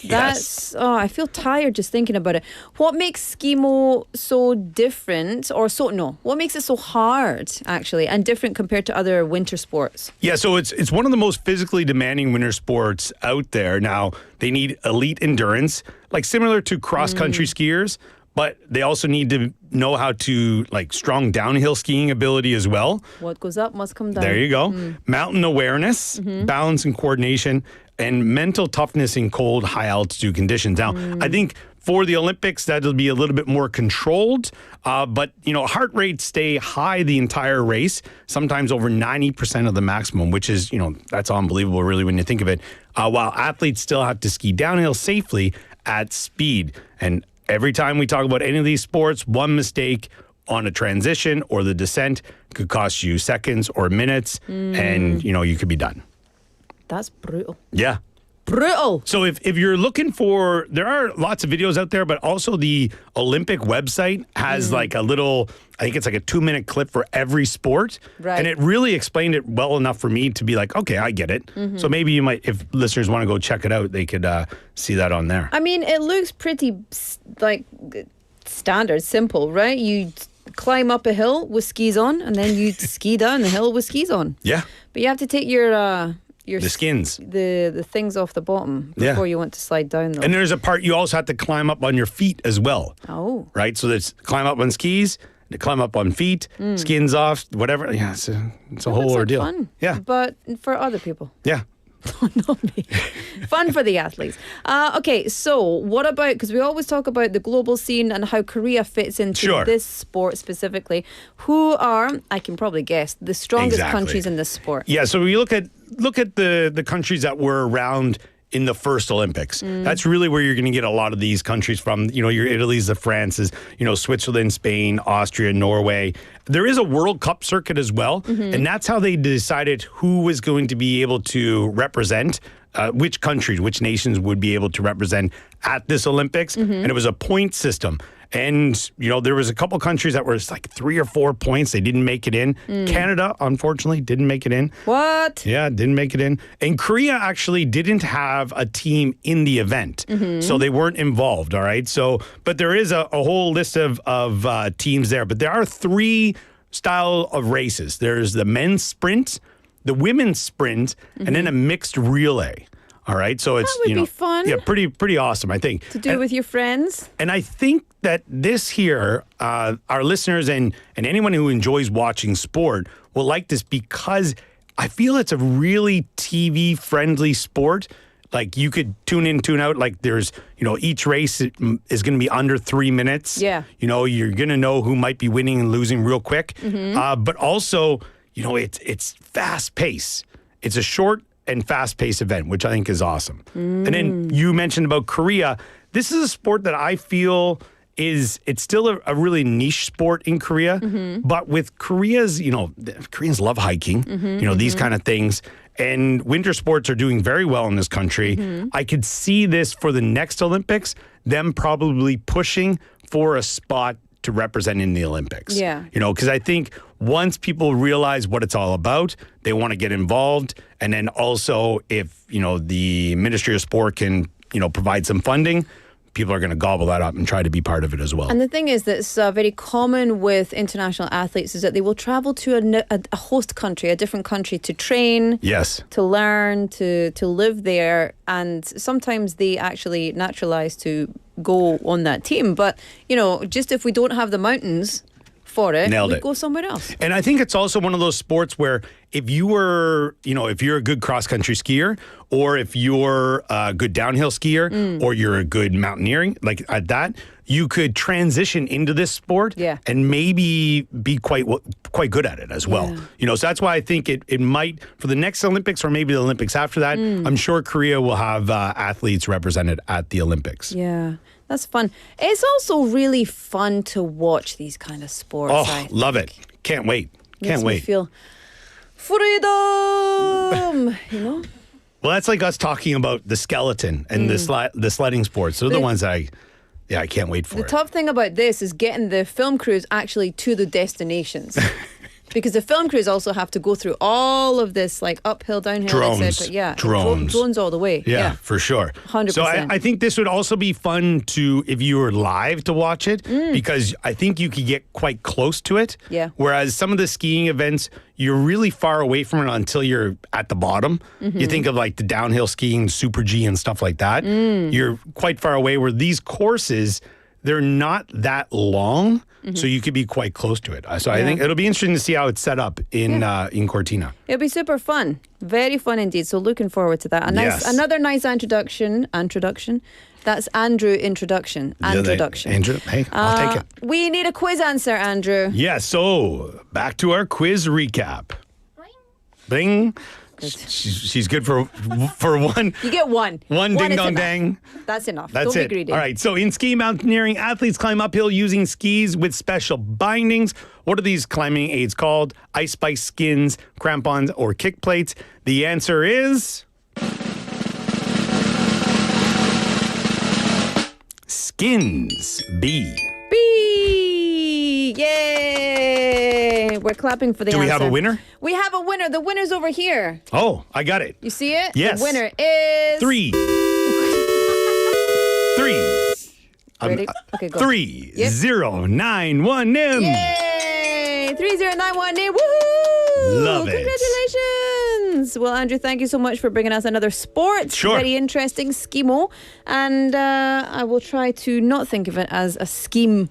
I feel tired just thinking about it. What makes skimo so different what makes it so hard actually and different compared to other winter sports? Yeah, so it's one of the most physically demanding winter sports out there. Now, they need elite endurance, like similar to cross-country skiers, but they also need to know how to, like, strong downhill skiing ability as well. What goes up must come down. There you go. Mountain awareness, balance and coordination, and mental toughness in cold, high-altitude conditions. Now, I think for the Olympics, that'll be a little bit more controlled, but, heart rates stay high the entire race, sometimes over 90% of the maximum, which is, that's unbelievable, really, when you think of it, while athletes still have to ski downhill safely at speed. And every time we talk about any of these sports, one mistake on a transition or the descent could cost you seconds or minutes, and, you could be done. That's brutal. Yeah. Brutal. So if you're looking for, there are lots of videos out there, but also the Olympic website has like a little, I think it's like a 2-minute clip for every sport. Right. And it really explained it well enough for me to be like, okay, I get it. So maybe you might, if listeners want to go check it out, they could see that on there. I mean, it looks pretty like standard, simple, right? You climb up a hill with skis on, and then you ski down the hill with skis on. Yeah. But you have to take your The skins. the things off the bottom before you want to slide down, though. And there's a part you also have to climb up on your feet as well. Oh. Right? So there's climb up on skis, to climb up on feet, skins off, whatever. Yeah, it's a whole Looks like ordeal. fun. Yeah. But for other people. Yeah. Not me. Fun for the athletes. Okay, so what about, because we always talk about the global scene and how Korea fits into this sport specifically. Who are, I can probably guess, the strongest countries in this sport? Yeah, so we look at the countries that were around in the first Olympics. That's really where you're going to get a lot of these countries from. Your Italy's, the France's, Switzerland, Spain, Austria, Norway. There is a World Cup circuit as well, and that's how they decided who was going to be able to represent which countries, which nations would be able to represent at this Olympics. And it was a point system. And, there was a couple countries that were like 3 or 4 points. They didn't make it in. Canada, unfortunately, didn't make it in. What? Yeah, didn't make it in. And Korea actually didn't have a team in the event. So they weren't involved, all right? So, but there is a whole list of teams there. But there are 3 style of races. There's the men's sprint, the women's sprint, and then a mixed relay. All right, so it's that would be fun. Yeah, pretty awesome, I think. To do with your friends. And I think that this here, our listeners and anyone who enjoys watching sport will like this because I feel it's a really TV friendly sport. Like you could tune in, tune out. Like there's, each race is going to be under 3 minutes. Yeah. You're going to know who might be winning and losing real quick. But also, it's fast pace. It's a short and fast-paced event, which I think is awesome. And then you mentioned about Korea. This is a sport that I feel it's still a really niche sport in Korea. But with Korea's, Koreans love hiking, these kind of things. And winter sports are doing very well in this country. I could see this for the next Olympics, them probably pushing for a spot to represent in the Olympics. Yeah. Because I think once people realize what it's all about, they want to get involved. And then also if, the Ministry of Sport can, provide some funding, people are going to gobble that up and try to be part of it as well. And the thing is that's very common with international athletes is that they will travel to a host country, a different country to train, to learn, to live there. And sometimes they actually naturalize to go on that team. But, just if we don't have the mountains for it, Nailed we'd it. go somewhere else. And I think it's also one of those sports where if you were, if you're a good cross-country skier or if you're a good downhill skier or you're a good mountaineering, like at that, you could transition into this sport and maybe be quite good at it as well. So that's why I think it might, for the next Olympics or maybe the Olympics after that, I'm sure Korea will have athletes represented at the Olympics. Yeah. That's fun. It's also really fun to watch these kind of sports. Oh, love it. Can't wait. Makes me feel freedom, Well, that's like us talking about the skeleton and the sledding sports. They're the ones that I can't wait for. The tough thing about this is getting the film crews actually to the destinations. Because the film crews also have to go through all of this, like uphill, downhill, drones, etc. Yeah, drones all the way. Yeah, for sure. 100%. So I think this would also be fun if you were live to watch it, because I think you could get quite close to it. Yeah. Whereas some of the skiing events, you're really far away from it until you're at the bottom. You think of like the downhill skiing, Super G and stuff like that. You're quite far away, where these courses, they're not that long. So you could be quite close to it. So I think it'll be interesting to see how it's set up in Cortina. It'll be super fun. Very fun indeed. So looking forward to that. Another nice introduction. That's Andrew introduction. Andrew, hey, I'll take it. We need a quiz answer, Andrew. Yeah, so back to our quiz recap. Bing. She's good for one. You get one. One ding is dong enough. dang. That's enough. That's Don't it. be greedy. All right. So in ski mountaineering, athletes climb uphill using skis with special bindings. What are these climbing aids called? Ice spice skins, crampons, or kick plates? The answer is skins. B. B. Yay! We're clapping for the answer. Do we have a winner? We have a winner. The winner's over here. Oh, I got it. You see it? Yes. The winner is 3. Ready? Okay, go. 3091 Nim. Yay! 3091 Nim. Woohoo! Love it. Congratulations. Well, Andrew, thank you so much for bringing us another sport. Sure. Very interesting schemo. And I will try to not think of it as a scheme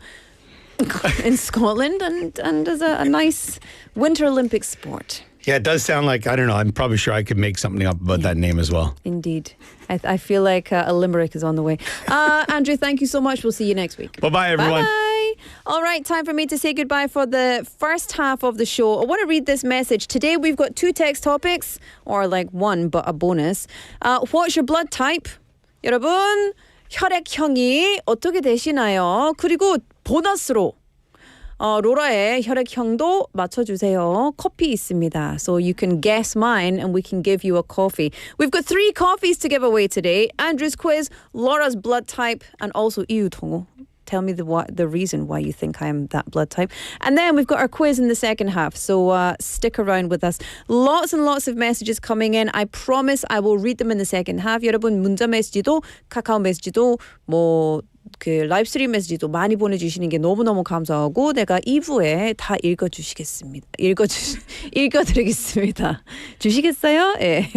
in Scotland and as a nice Winter Olympic sport. Yeah, it does sound like, I don't know, I'm probably sure I could make something up about that name as well. Indeed. I feel like a limerick is on the way. Andrew, thank you so much. We'll see you next week. Bye-bye, everyone. Bye. All right, time for me to say goodbye for the first half of the show. I want to read this message. Today we've got 2 text topics, or like one, but a bonus. What's your blood type? 여러분, 혈액형이 어떻게 되시나요? 그리고 보너스로 로라의 혈액형도 맞춰주세요. 커피 있습니다. So you can guess mine and we can give you a coffee. We've got 3 coffees to give away today. Andrew's quiz, Laura's blood type, and also 이유통호. Tell me the reason why you think I am that blood type. And then we've got our quiz in the second half. So stick around with us. Lots and lots of messages coming in. I promise I will read them in the second half. 여러분 문자 메시지도 카카오 메시지도 그 라이브 스트림 메시지도 많이 보내주시는 게 너무너무 감사하고 내가 2부에 다 읽어드리겠습니다. 주시겠어요? 예.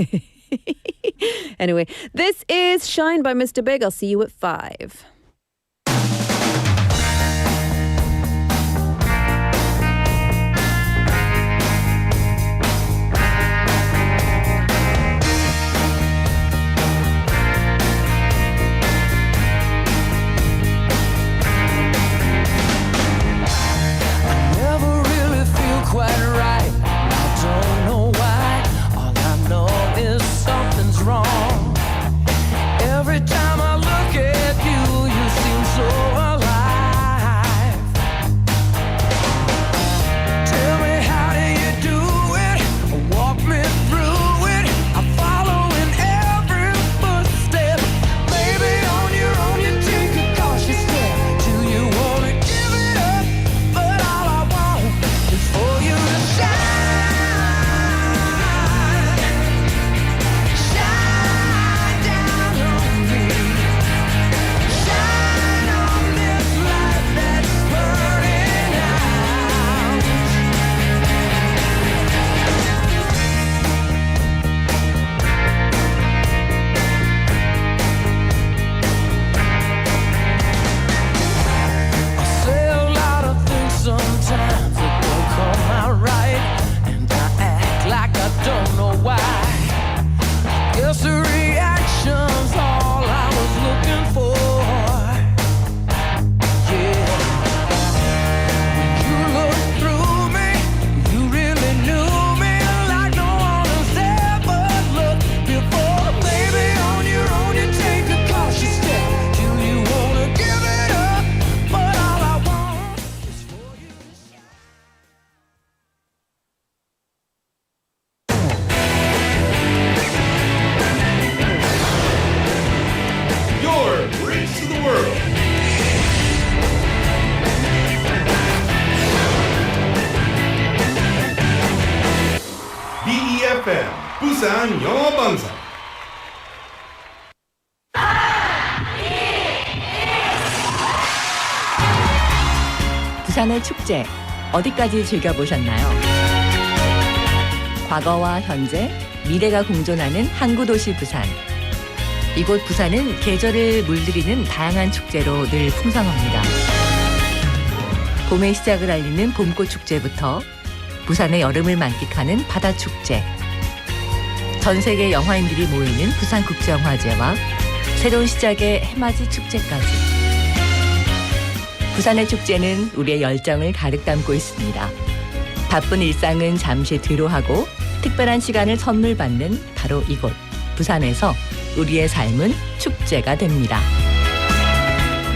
Anyway, this is Shine by Mr. Big. I'll see you at 5. Quite right, I don't know why. All I know is something's wrong. Every time I look at you, 부산영어방송. 부산의 축제 어디까지 즐겨보셨나요? 과거와 현재, 미래가 공존하는 항구도시 부산. 이곳 부산은 계절을 물들이는 다양한 축제로 늘 풍성합니다. 봄의 시작을 알리는 봄꽃 축제부터 부산의 여름을 만끽하는 바다축제, 전 세계 영화인들이 모이는 부산국제영화제와 새로운 시작의 해맞이 축제까지. 부산의 축제는 우리의 열정을 가득 담고 있습니다. 바쁜 일상은 잠시 뒤로하고 특별한 시간을 선물 받는 바로 이곳 부산에서 우리의 삶은 축제가 됩니다.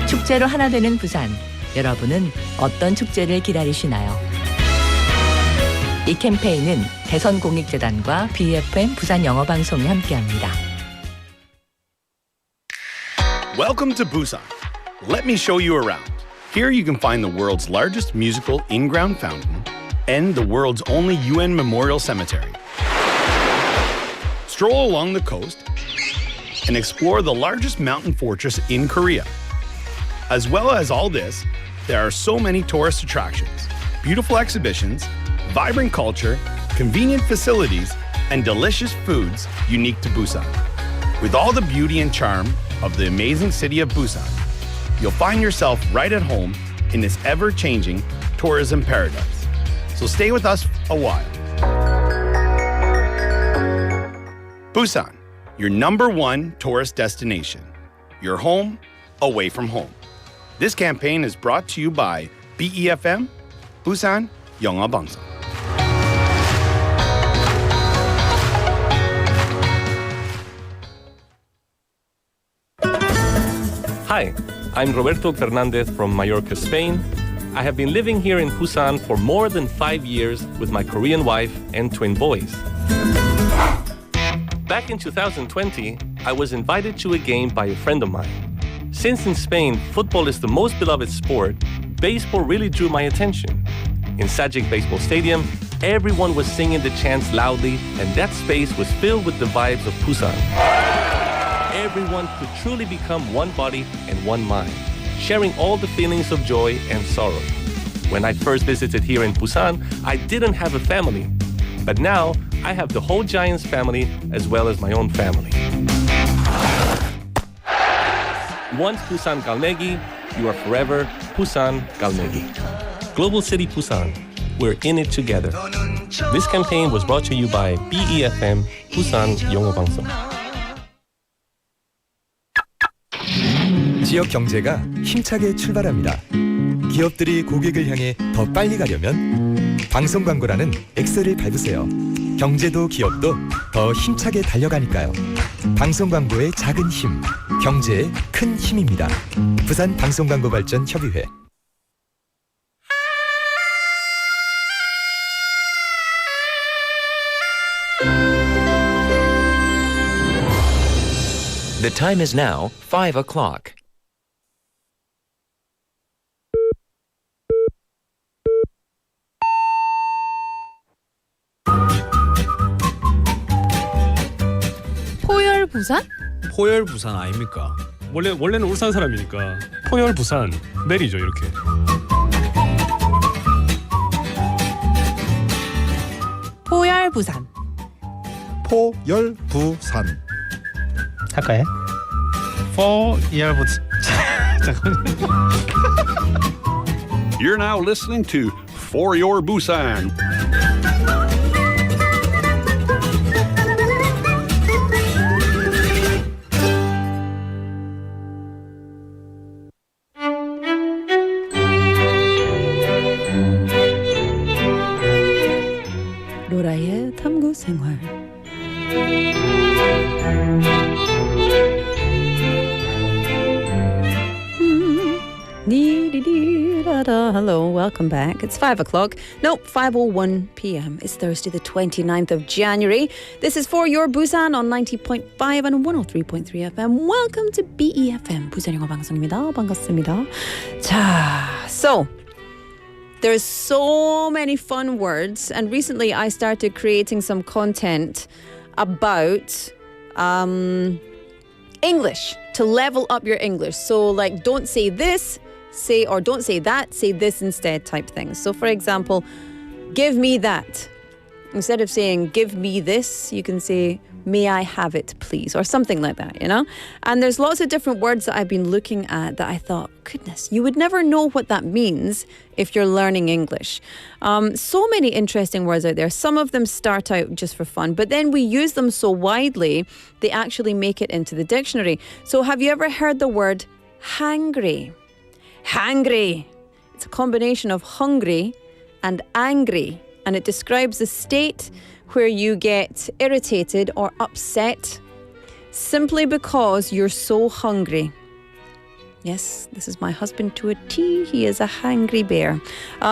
축제로 하나 되는 부산, 여러분은 어떤 축제를 기다리시나요? 이 캠페인은 대선공익재단과 BFM 부산영어방송이 함께합니다. Welcome to Busan. Let me show you around. Here you can find the world's largest musical in-ground fountain and the world's only UN memorial cemetery. Stroll along the coast and explore the largest mountain fortress in Korea. As well as all this, there are so many tourist attractions, beautiful exhibitions, vibrant culture, convenient facilities, and delicious foods unique to Busan. With all the beauty and charm of the amazing city of Busan, you'll find yourself right at home in this ever-changing tourism paradise. So stay with us a while. Busan, your #1 tourist destination. Your home, away from home. This campaign is brought to you by BEFM, Busan 영어방송. Hi, I'm Roberto Fernandez from Mallorca, Spain. I have been living here in Busan for more than 5 years with my Korean wife and twin boys. Back in 2020, I was invited to a game by a friend of mine. Since in Spain, football is the most beloved sport, baseball really drew my attention. In Sajic Baseball Stadium, everyone was singing the chants loudly, and that space was filled with the vibes of Busan. Everyone could truly become one body and one mind, sharing all the feelings of joy and sorrow. When I first visited here in Busan, I didn't have a family. But now, I have the whole Giants family as well as my own family. Once Busan Galmegi, you are forever Busan Galmegi. Global City Busan, we're in it together. This campaign was brought to you by BEFM, Busan 영어방송. 지역 경제가 힘차게 출발합니다. 기업들이 고객을 향해 더 빨리 가려면 방송 광고라는 엑셀을 밟으세요. 경제도 기업도 더 힘차게 달려가니까요. 방송 광고의 작은 힘, 경제의 큰 힘입니다. 부산 방송광고발전협의회. The time is now 5 o'clock. 포열 부산? 포열 부산 아닙니까? 원래는 울산 사람이니까 포열 부산 내리죠 이렇게. 포열 부산. 포열 부산. 할까요? 포열 부산. You're now listening to For Your Busan. 로라의 탐구생활. Hello, welcome back. It's 5 o'clock. Nope, 5:01 p.m. It's Thursday, the 29th of January. This is For Your Busan on 90.5 and 103.3 FM. Welcome to BEFM, 부산영어방송입니다. 반갑습니다. 자, so there's so many fun words, and recently I started creating some content about English, to level up your English. So like, don't say this, or don't say that, say this instead type things. So for example, give me that. Instead of saying give me this, you can say may I have it please, or something like that, you know? And there's lots of different words that I've been looking at that I thought, goodness, you would never know what that means if you're learning English. So many interesting words out there. Some of them start out just for fun, but then we use them so widely, they actually make it into the dictionary. So have you ever heard the word hangry? Hangry. It's a combination of hungry and angry, and it describes the state where you get irritated or upset simply because you're so hungry. Yes, this is my husband to a T. He is a hangry bear.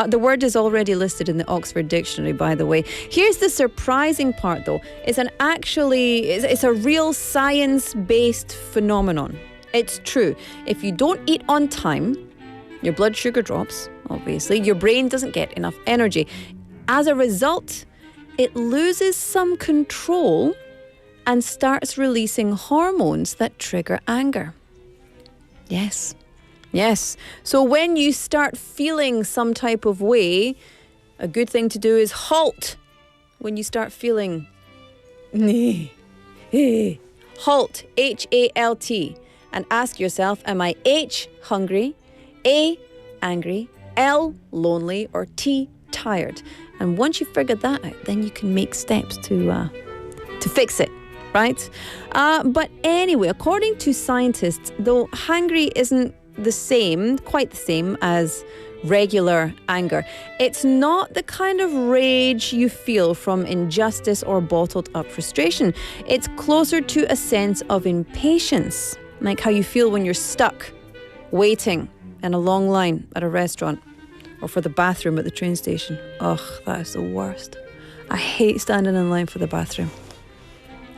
The word is already listed in the Oxford Dictionary, by the way. Here's the surprising part, though. It's a real science-based phenomenon. It's true. If you don't eat on time, your blood sugar drops, obviously. Your brain doesn't get enough energy. As a result, it loses some control and starts releasing hormones that trigger anger. Yes. So when you start feeling some type of way, a good thing to do is halt. When you start feeling halt, H-A-L-T, and ask yourself, am I H, hungry, A, angry, L, lonely, or T, tired? And once you figured that out, then you can make steps to fix it, right? But anyway, according to scientists, though hangry isn't quite the same as regular anger, it's not the kind of rage you feel from injustice or bottled up frustration. It's closer to a sense of impatience, like how you feel when you're stuck waiting in a long line at a restaurant, or for the bathroom at the train station. Ugh, that is the worst. I hate standing in line for the bathroom.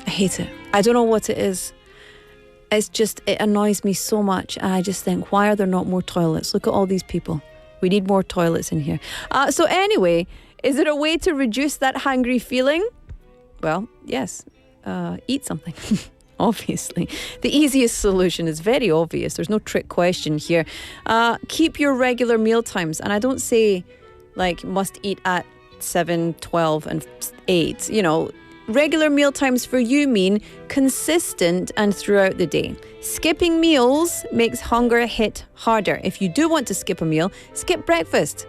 I hate it. I don't know what it is. It annoys me so much. And I just think, why are there not more toilets? Look at all these people. We need more toilets in here. So anyway, is it a way to reduce that hangry feeling? Well, yes. Eat something. Obviously. The easiest solution is very obvious. There's no trick question here. Keep your regular meal times. And I don't say, like, must eat at 7, 12, and 8. You know, regular meal times for you mean consistent and throughout the day. Skipping meals makes hunger hit harder. If you do want to skip a meal, skip breakfast.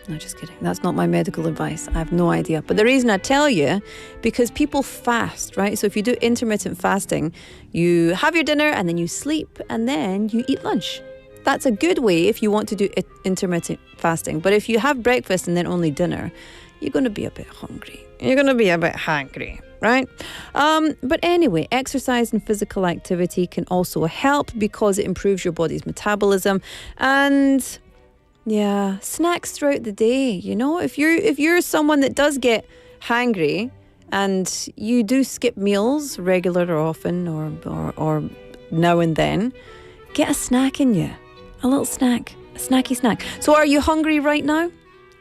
No, just kidding. That's not my medical advice. I have no idea. But the reason I tell you, because people fast, right? So if you do intermittent fasting, you have your dinner and then you sleep and then you eat lunch. That's a good way if you want to do intermittent fasting. But if you have breakfast and then only dinner, you're going to be a bit hungry. You're going to be a bit hungry, right? But anyway, exercise and physical activity can also help because it improves your body's metabolism. And yeah, snacks throughout the day. You know, if you're someone that does get hangry and you do skip meals regular or often or now and then, get a snack in you. A little snack. A snacky snack. So are you hungry right now?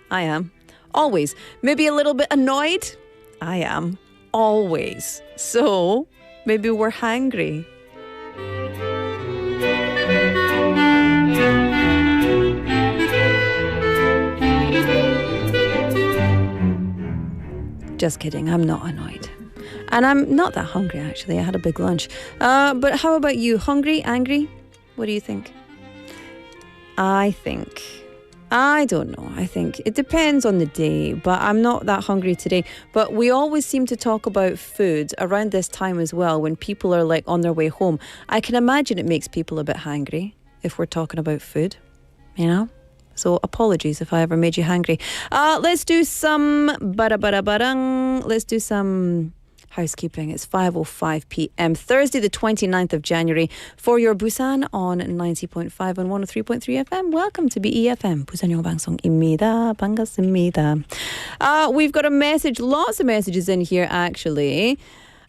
I am. Always. Maybe a little bit annoyed? I am. Always. So maybe we're hangry. Just kidding, I'm not annoyed. And I'm not that hungry, actually. I had a big lunch. But how about you? Hungry? Angry? What do you think? I don't know. I think it depends on the day, but I'm not that hungry today. But we always seem to talk about food around this time as well, when people are like on their way home. I can imagine it makes people a bit hangry if we're talking about food, you know? So apologies if I ever made you hungry. Let's do some Let's do some housekeeping. It's 5:05 p.m. Thursday, the 29th of January. For Your Busan on 90.5 and 103.3 FM. Welcome to BEFM. 부산영어방송입니다. 반갑습니다. We've got a message, lots of messages in here actually.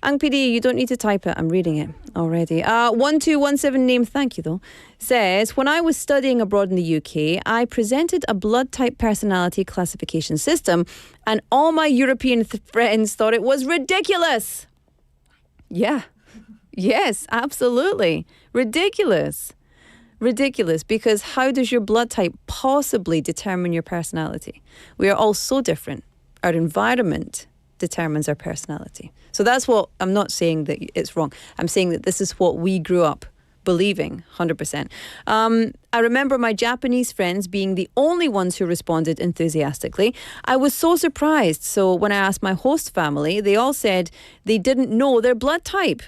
Ang PD, you don't need to type it. I'm reading it already. 1217 name, thank you though, says, when I was studying abroad in the UK, I presented a blood type personality classification system and all my European friends thought it was ridiculous. Yeah. Yes, absolutely. Ridiculous. Ridiculous, because how does your blood type possibly determine your personality? We are all so different. Our environment determines our personality. So that's what, I'm not saying that it's wrong. I'm saying that this is what we grew up believing, 100%. I remember my Japanese friends being the only ones who responded enthusiastically. I was so surprised. So when I asked my host family, they all said they didn't know their blood type.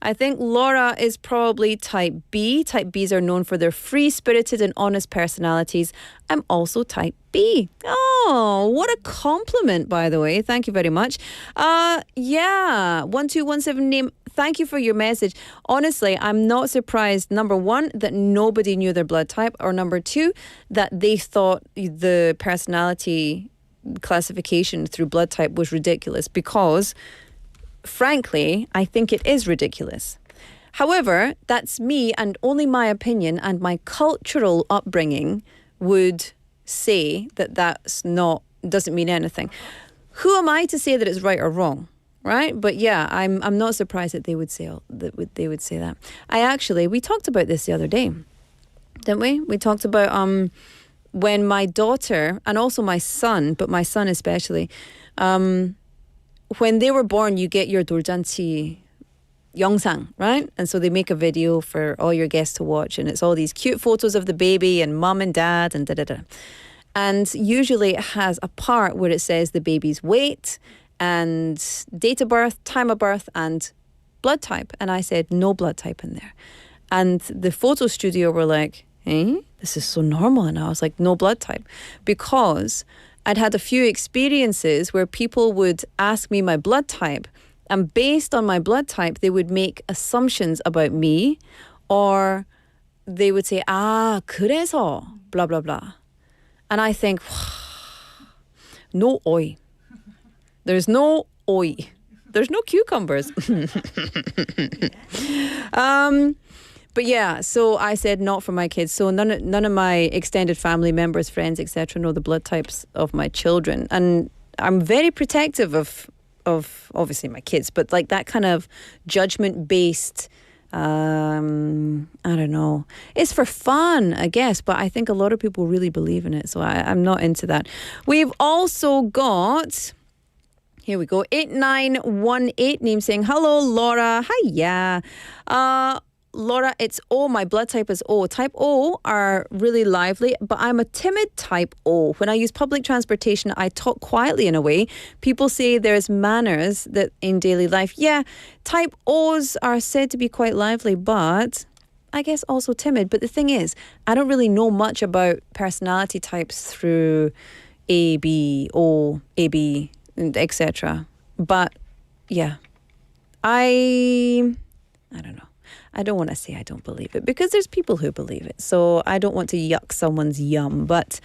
I think Laura is probably type B. Type Bs are known for their free-spirited and honest personalities. I'm also type B. Oh, what a compliment, by the way. Thank you very much. Yeah, 1217 name. Thank you for your message. Honestly, I'm not surprised, number one, that nobody knew their blood type, or number two, that they thought the personality classification through blood type was ridiculous, because frankly, I think it is ridiculous. However, that's me and only my opinion, and my cultural upbringing would say that doesn't mean anything. Who am I to say that it's right or wrong, right? But yeah, I'm not surprised that they would say that. We talked about this the other day, didn't we? We talked about when my daughter and also my son, but my son especially, when they were born, you get your 돌잔치 영상, right? And so they make a video for all your guests to watch, and it's all these cute photos of the baby and mum and dad and da-da-da. And usually it has a part where it says the baby's weight and date of birth, time of birth, and blood type. And I said, no blood type in there. And the photo studio were like, this is so normal. And I was like, no blood type. Because I'd had a few experiences where people would ask me my blood type, and based on my blood type, they would make assumptions about me, or they would say, 그래서, blah, blah, blah. And I think, no oi. There's no oi. There's no cucumbers. But yeah, so I said not for my kids. So none of my extended family members, friends, etc. know the blood types of my children. And I'm very protective of obviously my kids, but like that kind of judgment-based, I don't know. It's for fun, I guess, but I think a lot of people really believe in it. So I'm not into that. We've also got... Here we go. 8918 name saying, hello, Laura. Hiya. Laura, it's O. My blood type is O. Type O are really lively, but I'm a timid type O. When I use public transportation, I talk quietly in a way. People say there's manners that in daily life. Yeah, type O's are said to be quite lively, but I guess also timid. But the thing is, I don't really know much about personality types through A, B, O, AB, etc. But yeah, I don't know. I don't want to say I don't believe it, because there's people who believe it. So I don't want to yuck someone's yum, but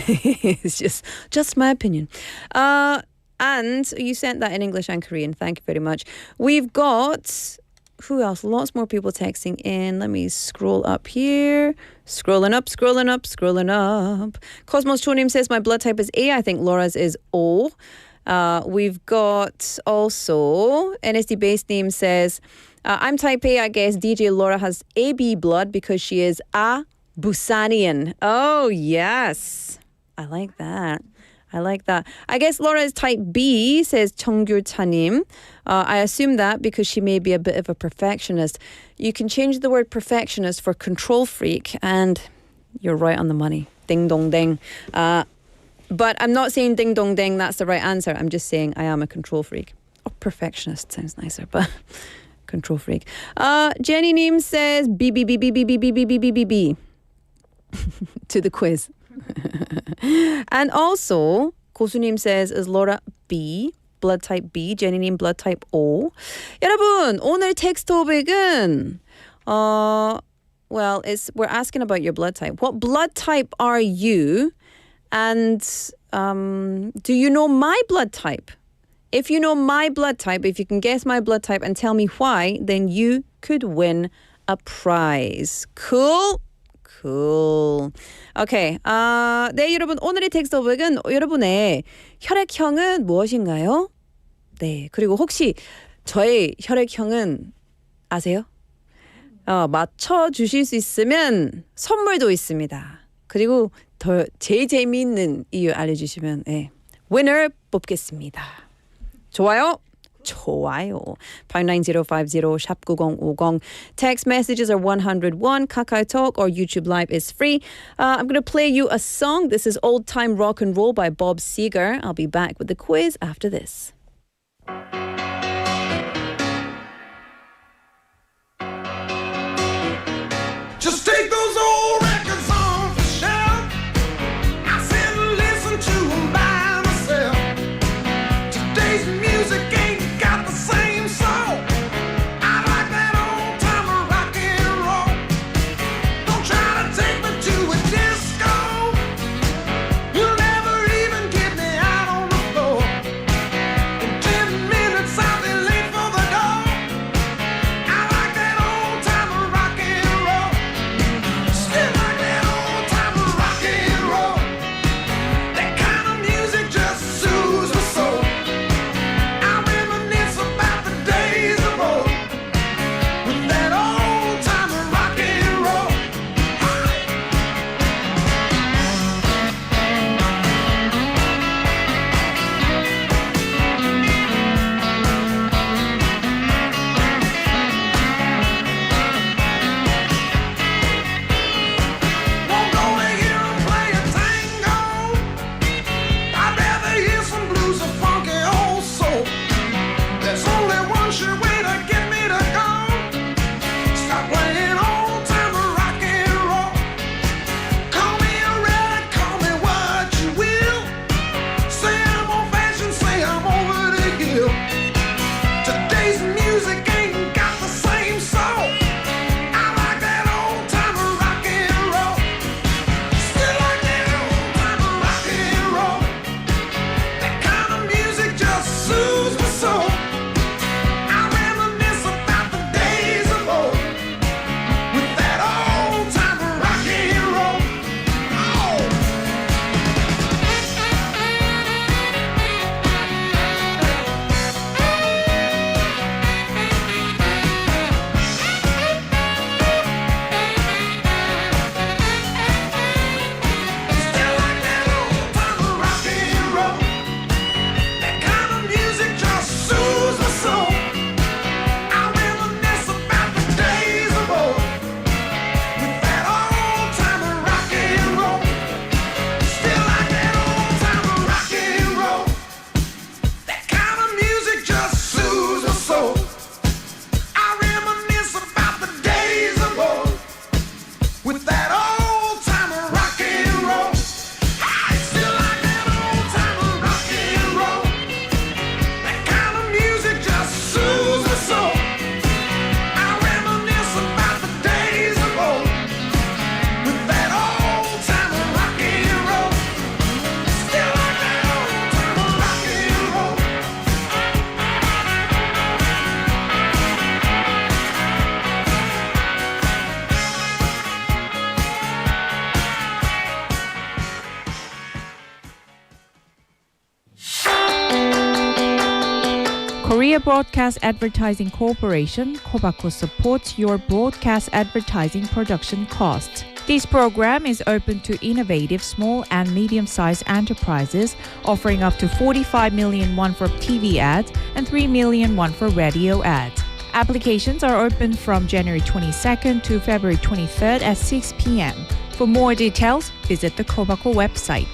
it's just my opinion. And you sent that in English and Korean. Thank you very much. We've got, who else? Lots more people texting in. Let me scroll up here. Scrolling up. Cosmos Chonim says my blood type is A. I think Laura's is O. We've got also NSD base name says, I'm type A, I guess. DJ Laura has AB blood because she is a Busanian. Oh, yes. I like that. I guess Laura is type B, says Chonggyur Tanim. I assume that because she may be a bit of a perfectionist. You can change the word perfectionist for control freak, and you're right on the money. Ding dong ding. But I'm not saying ding dong ding, that's the right answer. I'm just saying I am a control freak. Oh, perfectionist sounds nicer, but control freak. Jenny Neem says B B B B B B B B B B B B to the quiz. And also, 고수님 says is Laura B, blood type B, Jenny Neem blood type O. 여러분, 오늘 텍스트 토픽은 we're asking about your blood type. What blood type are you? And do you know my blood type? If you know my blood type, if you can guess my blood type and tell me why, then you could win a prize. Cool? Cool. Okay. 네, 여러분. 오늘의 텍스트북은 여러분의 혈액형은 무엇인가요? 네. 그리고 혹시 저의 혈액형은 아세요? 맞춰주실 수 있으면 선물도 있습니다. 그리고 더 제일 재미있는 이유 알려주시면 winner 뽑겠습니다. 좋아요? 좋아요. 59050 샵 9050. Text messages are 101. KakaoTalk or YouTube Live is free. I'm going to play you a song. This is Old Time Rock and Roll by Bob Seger. I'll be back with the quiz after this. Just take those old records off the shelf. I sit and listen to them by myself. Today's music ain't got the same soul. I like that old time rock and roll. Don't try to take me to a disco. You'll never even get me out on the floor. In 10 minutes I'll be late for the door. I like that old time rock and roll. Still like that old time rock and roll. That kind of music just soothes my soul. I reminisce about the days of old with that old time rock and roll. Won't go to hear 'em play a tango. I'd rather hear some blues or funky old soul. There's only one sure way to get me to go. Stop playing old time rock and roll. Call me a red, call me what you will. Say I'm old fashioned, say I'm over the hill. Today's music ain't got the same soul. I like that old time rock and roll. Still like that old time rock and roll. That kind of music just soothes my soul. I reminisce about the days of old with that old time rock and roll. Oh. Still like that old time rock and roll. That kind of music just soothes my soul. I reminisce about the days of old with that old time rock and roll. Still like that old time rock and roll. That kind of music just soothes my soul. I reminisce about the days of old with that old time rock and roll. I still like that old time rock and roll. That kind of music just soothes my soul. I reminisce about the days of old with that old time rock and roll. Still like that old time rock and roll. Korea Broadcast Advertising Corporation, Kobako supports your broadcast advertising production costs. This program is open to innovative small and medium-sized enterprises, offering up to 45 million won for TV ads and 3 million won for radio ads. Applications are open from January 22nd to February 23rd at 6 p.m. For more details, visit the Kobako website.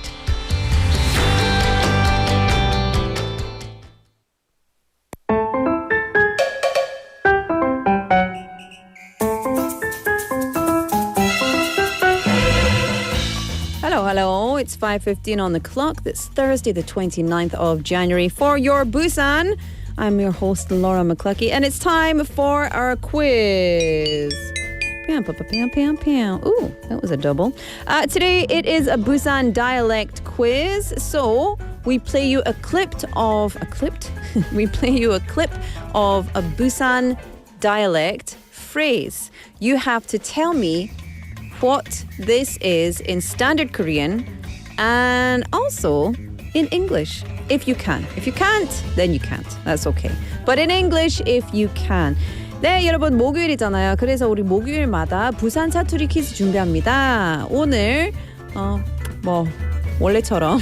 Hello, it's 5:15 on the clock. This Thursday, the 29th of January. For Your Busan, I'm your host, Laura McCluckey, and it's time for our quiz. Pam, pam, pam, pam, pam. Ooh, that was a double. Today, it is a Busan dialect quiz. So, we play you a clip of we play you a clip of a Busan dialect phrase. You have to tell me what this is in standard Korean and also in English if you can. If you can't, then you can't. That's okay. But in English if you can. 네, 여러분 목요일이잖아요. 그래서 우리 목요일마다 부산 사투리 퀴즈 준비합니다. 오늘 원래처럼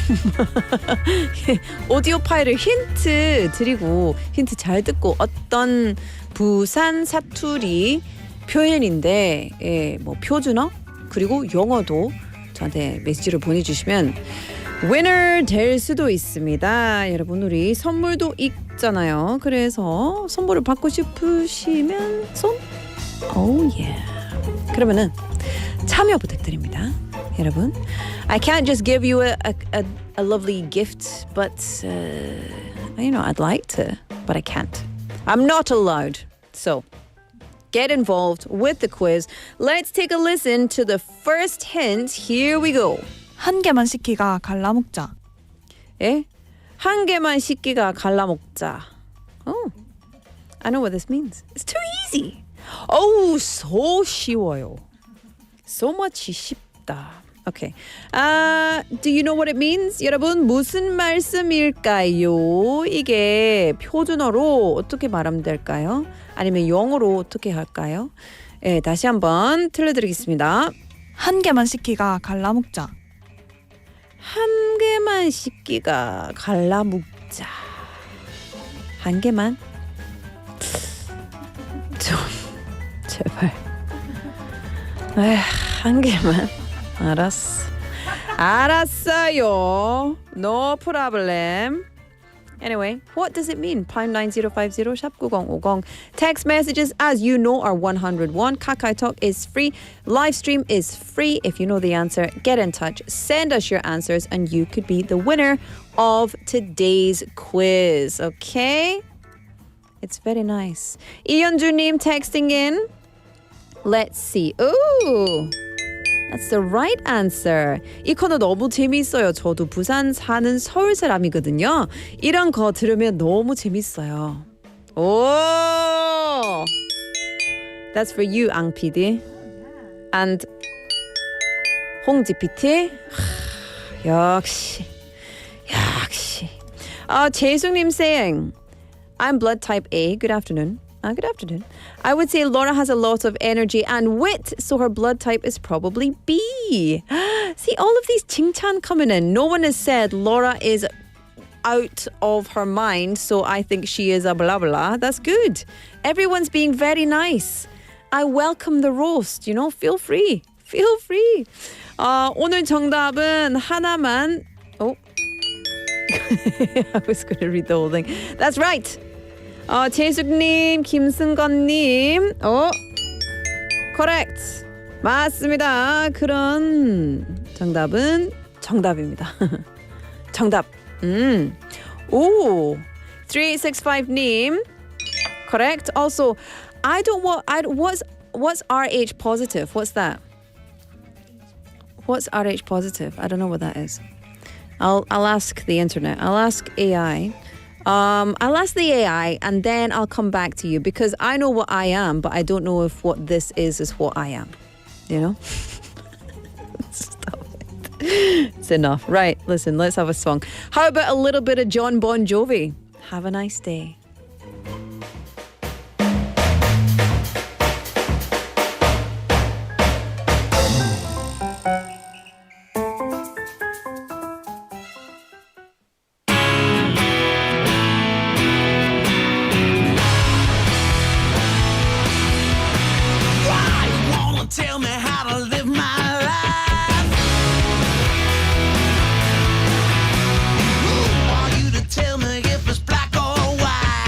오디오 파일을 힌트 드리고 힌트 잘 듣고 어떤 부산 사투리 표현인데 표준어 그리고 영어도 저한테 메시지를 보내주시면 winner 될 수도 있습니다. 여러분 우리 선물도 있잖아요. 그래서 선물을 받고 싶으시면 손? Oh yeah. 그러면은 참여 부탁드립니다. 여러분, I can't just give you a lovely gift, but I'd like to, but I can't. I'm not allowed. So get involved with the quiz. Let's take a listen to the first hint. Here we go. 한 개만 시키가 갈라먹자. 예? 한 개만 시키가 갈라먹자. Oh, I know what this means. It's too easy. Oh, so 쉬워요. So much 쉽다. Okay. Do you know what it means? 여러분 무슨 말씀일까요? 이게 표준어로 어떻게 말하면 될까요? 아니면 영어로 어떻게 할까요? 예, 다시 한번 틀려드리겠습니다. 한 개만 시키가 갈라먹자. 한 개만 시키가 갈라먹자. 한 개만? 좀 제발. 한 개만. 알았어요. No problem. Anyway, what does it mean? pound 9050 샵 9050. Text messages, as you know, are 101. KakaoTalk is free. Live stream is free. If you know the answer, get in touch. Send us your answers and you could be the winner of today's quiz. Okay? It's very nice. 이현주님 texting in. Let's see. Ooh. That's the right answer. 이 코너 너무 재미있어요. 저도 부산 사는 서울 사람이거든요. 이런 거 들으면 너무 재밌어요. 오! That's for you, 앙 PD. And 홍지 PT. 역시. 재숙님 saying, I'm blood type A. Good afternoon. Good afternoon. I would say Laura has a lot of energy and wit, so her blood type is probably B. See, all of these 칭찬 coming in. No one has said Laura is out of her mind, so I think she is a blah blah. That's good. Everyone's being very nice. I welcome the roast. Feel free. Feel free. 오늘 정답은 하나만. Oh. I was going to read the whole thing. That's right. 재숙님, 김승건님, correct. 맞습니다. 그런 정답은 정답입니다. 정답. 오, 3865님, correct. Also, what's RH positive? What's that? What's RH positive? I don't know what that is. I'll ask the internet. I'll ask AI. I'll ask the AI and then I'll come back to you because I know what I am, but I don't know if what this is what I am. Stop it. It's enough. Right, listen, let's have a song. How about a little bit of John Bon Jovi? Have a nice day. Tell me how to live my life. Want you to tell me if it's black or white.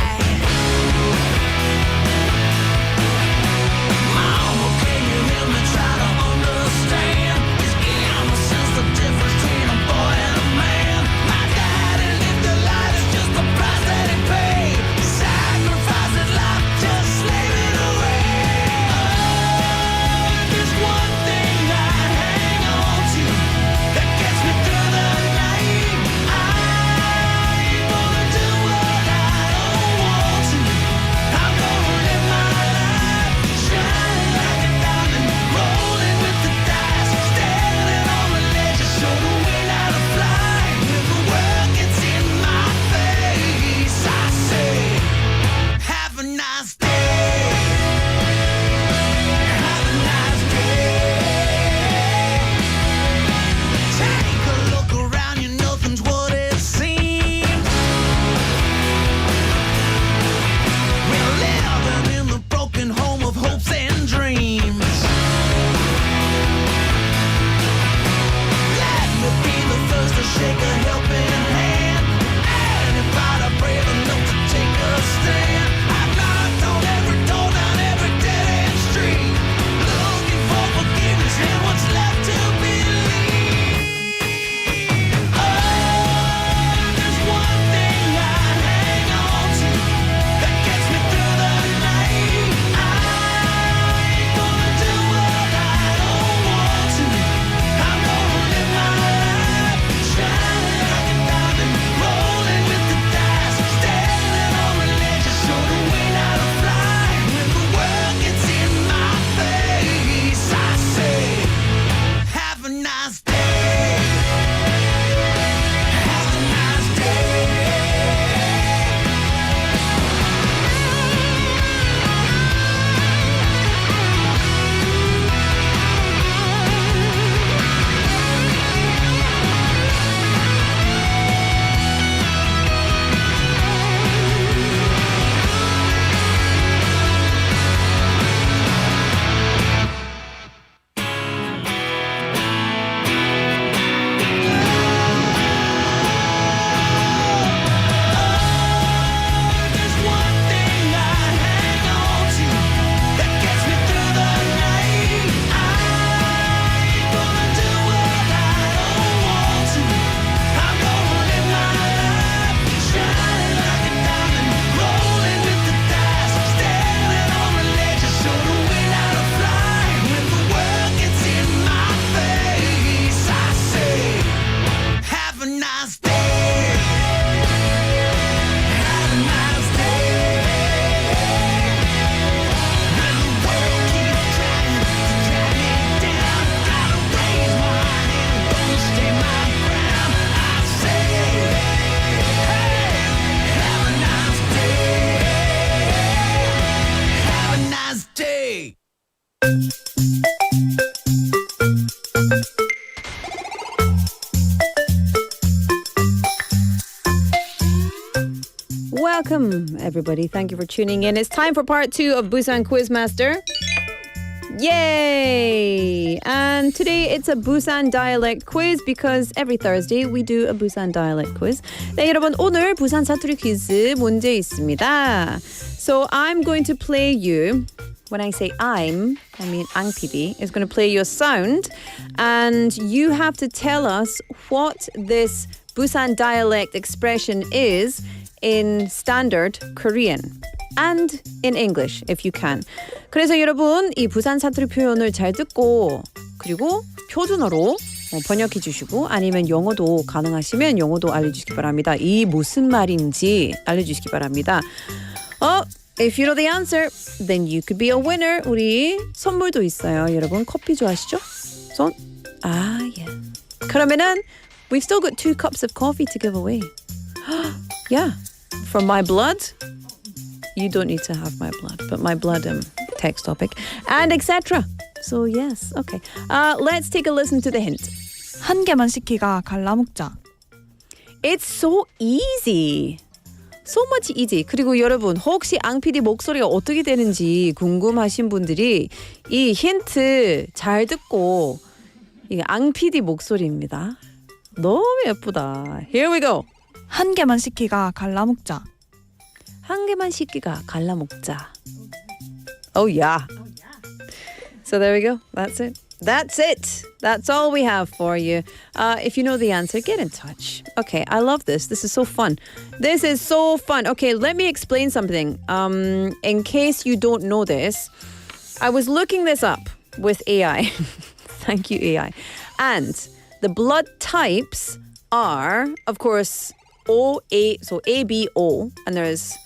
Welcome, everybody. Thank you for tuning in. It's time for part 2 of Busan Quizmaster. Yay! And today it's a Busan dialect quiz because every Thursday we do a Busan dialect quiz. 네, 여러분 오늘 부산 사투리 퀴즈 문제 있습니다. So I'm going to play you. When I say I mean Ang PD is going to play you a sound, and you have to tell us what this Busan dialect expression is in standard Korean. And in English, if you can. 그래서 여러분 이 부산 사투리 표현을 잘 듣고 그리고 표준어로 번역해 주시고 아니면 영어도 가능하시면 영어도 알려주시기 바랍니다. 이 무슨 말인지 알려주시기 바랍니다. If you know the answer, then you could be a winner. 우리 선물도 있어요. 여러분 커피 좋아하시죠? 손? 예. 그러면은 we've still got 2 cups of coffee to give away. Yeah. From my blood. You don't need to have my blood, but my blood text topic and etc. So yes, okay. Let's take a listen to the hint. 한 개만 시키가 갈라먹자. It's so easy. So much easy. 그리고 여러분 혹시 앙 PD 목소리가 어떻게 되는지 궁금하신 분들이 이 힌트 잘 듣고 이게 앙 PD 목소리입니다. 너무 예쁘다. Here we go. 한 개만 시키가 갈라먹자. 한 개만 시키가 갈라먹자. Oh yeah. So there we go. That's it. That's it. That's all we have for you. If you know the answer, get in touch. Okay, I love this. This is so fun. This is so fun. Okay, let me explain something. In case you don't know this, I was looking this up with AI. Thank you, AI. And the blood types are, of course, O-A, so A-B-O, and there's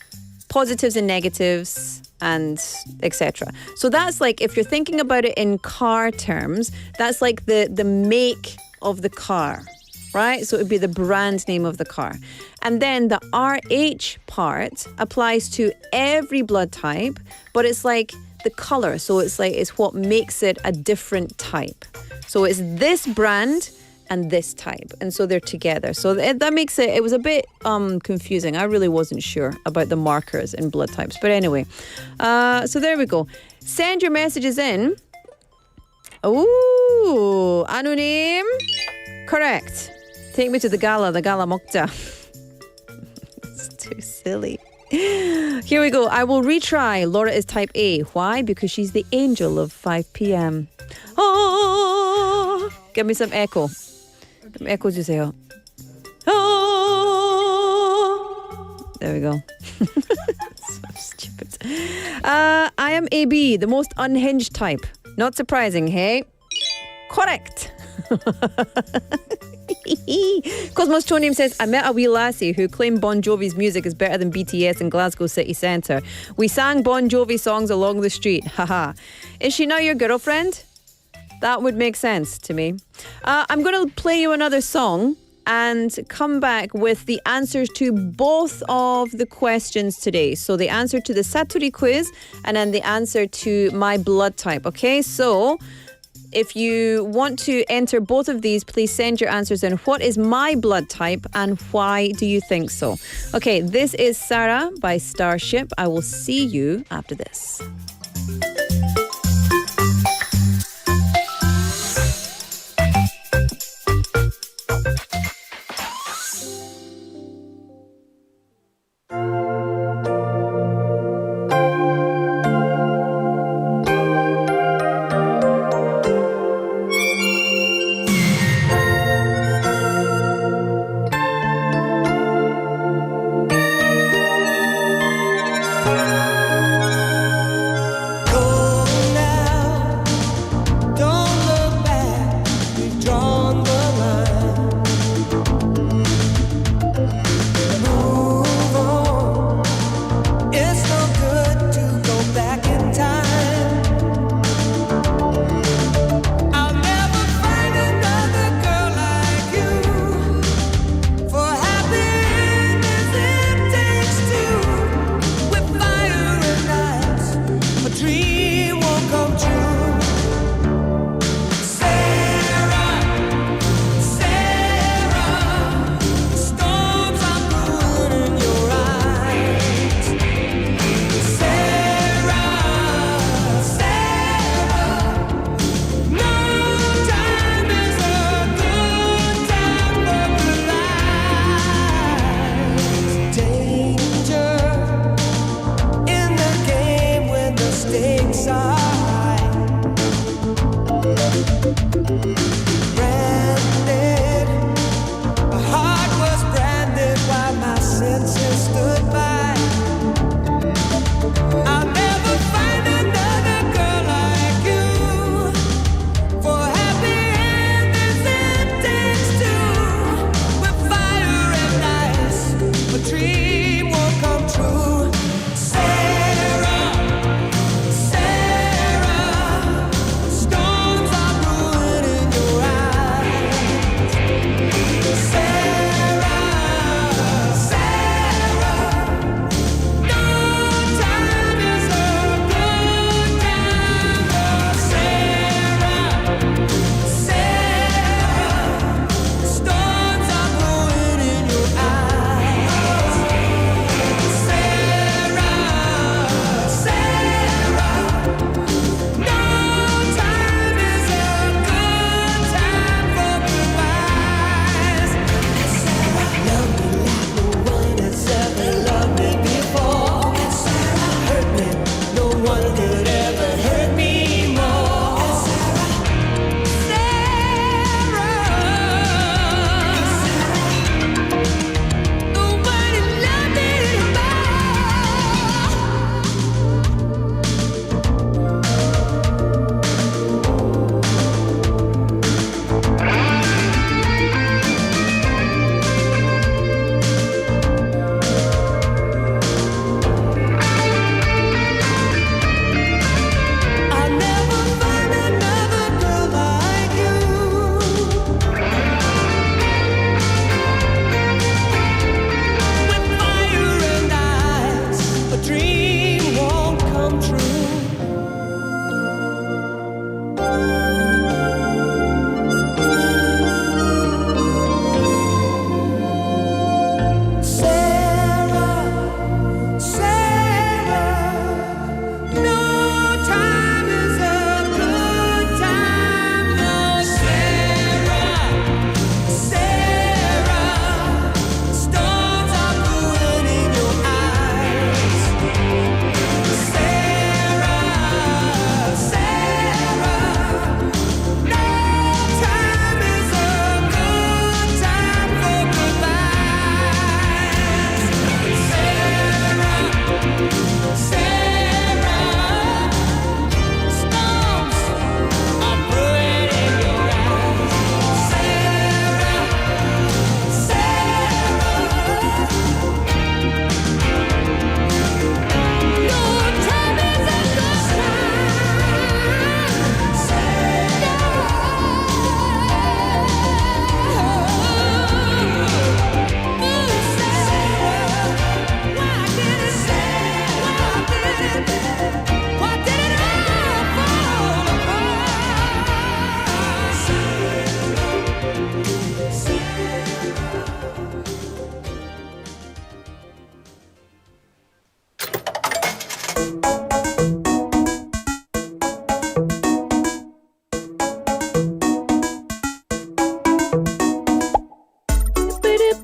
positives and negatives and etc. So that's like, if you're thinking about it in car terms, that's like the make of the car, right? So it would be the brand name of the car. And then the RH part applies to every blood type, but it's like the color. So it's like, it's what makes it a different type. So it's this brand and this type, and so they're together. So that makes it was a bit confusing. I really wasn't sure about the markers in blood types. But anyway, so there we go. Send your messages in. Ooh, Anunim. Correct. Take me to the gala 먹자. It's too silly. Here we go. I will retry. Laura is type A. Why? Because she's the angel of 5 p.m. Oh, give me some echo. 에코 주세요. There we go. So stupid. I am AB, the most unhinged type. Not surprising, hey? Correct. Cosmos Tonim says, I met a wee lassie who claimed Bon Jovi's music is better than BTS in Glasgow city centre. We sang Bon Jovi songs along the street. Haha. Is she now your girlfriend? That would make sense to me. I'm going to play you another song and come back with the answers to both of the questions today. So the answer to the Saturi quiz and then the answer to my blood type. Okay, so if you want to enter both of these, please send your answers in. What is my blood type and why do you think so? Okay, this is Sarah by Starship. I will see you after this.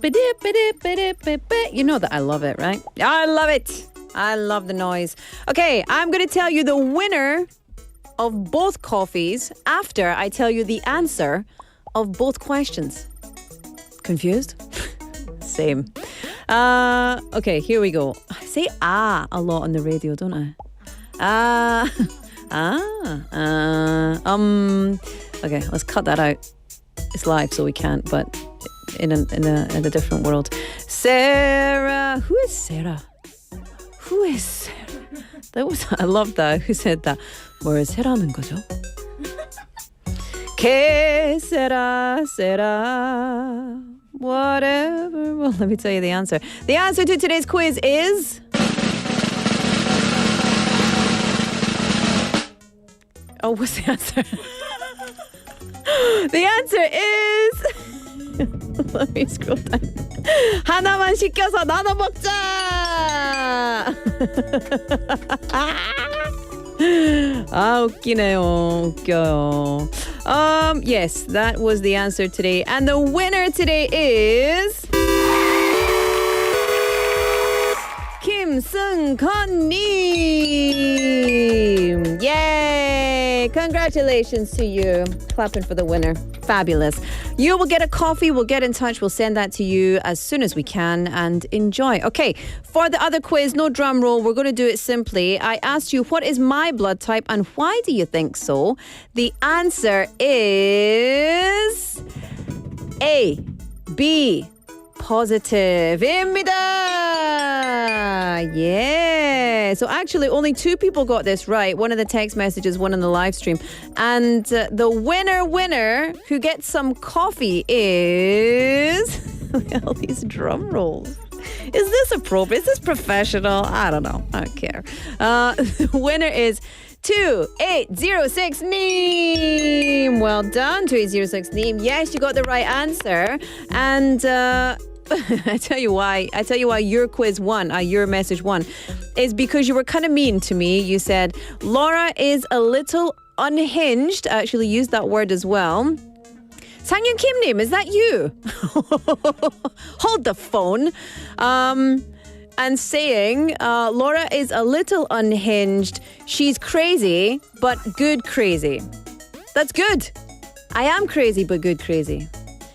You know that I love it, right? I love it. I love the noise. Okay, I'm going to tell you the winner of both coffees after I tell you the answer of both questions. Confused? Same. Okay, here we go. I say a lot on the radio, don't I? Okay, let's cut that out. It's live, so we can't, but in a different world. Sarah. Who is Sarah? Who is Sarah? I love that. Who said that? 뭘 세라는 거죠? Que será, será. Whatever. Well, let me tell you the answer. The answer to today's quiz is... Oh, what's the answer? The answer is... Let me scroll down. 하나만 시켜서 나눠 먹자! 아, 웃기네요. 웃겨요. Yes, that was the answer today. And the winner today is... 김승건님! Yay! Congratulations to you. Clapping for the winner. Fabulous. You will get a coffee. We'll get in touch. We'll send that to you as soon as we can and enjoy. Okay, for the other quiz, no drum roll. We're going to do it simply. I asked you, what is my blood type and why do you think so? The answer is A, B, positive입니다. Yeah. So actually only 2 people got this right. One in the text messages, one in the live stream. And the winner who gets some coffee is... all these drum rolls. Is this appropriate? Is this professional? I don't know. I don't care. The winner is 2806 Neem. Well done, 2806 Neem. Yes, you got the right answer. And I tell you why your quiz won, your message won, is because you were kind of mean to me. You said Laura is a little unhinged. I actually used that word as well. Sangyun Kimnim, is that you? Hold the phone. And saying Laura is a little unhinged. She's crazy, but good crazy. That's good. I am crazy, but good crazy.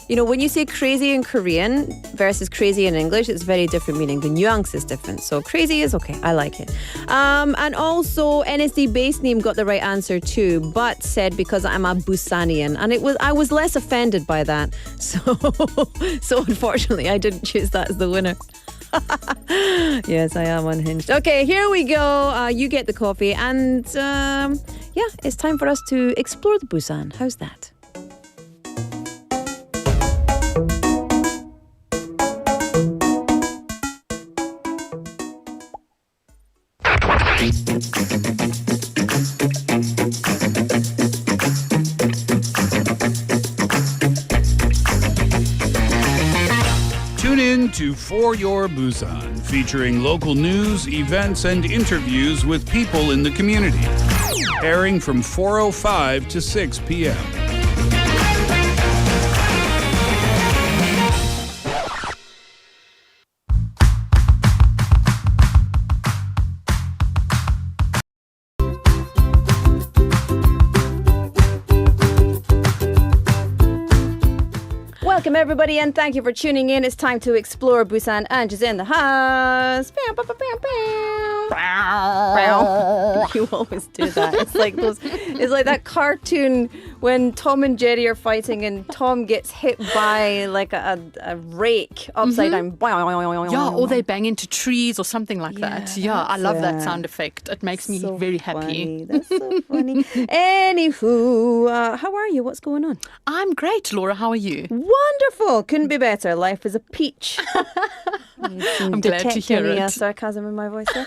You know, when you say crazy in Korean versus crazy in English, it's very different meaning. The nuance is different. So crazy is okay. I like it. And also NSD Base Name got the right answer too, but said because I'm a Busanian. And I was less offended by that. So unfortunately, I didn't choose that as the winner. Yes, I am unhinged. Okay, here we go. You get the coffee. And yeah, it's time for us to explore the Busan. How's that? Tune in to For Your Busan, featuring local news, events, and interviews with people in the community. Airing from 4:05 to 6 p.m. Welcome everybody and thank you for tuning in. It's time to explore Busan. Ange in the house. You always do that. It's like that cartoon when Tom and Jerry are fighting and Tom gets hit by like a rake upside down. Yeah, or they bang into trees or something like that. Yeah, I love that sound effect. It makes me very happy. That's so funny. Anywho, how are you? What's going on? I'm great, Laura. How are you? Wonderful. Couldn't be better. Life is a peach. I'm glad to hear Detect any it. sarcasm in my voice there.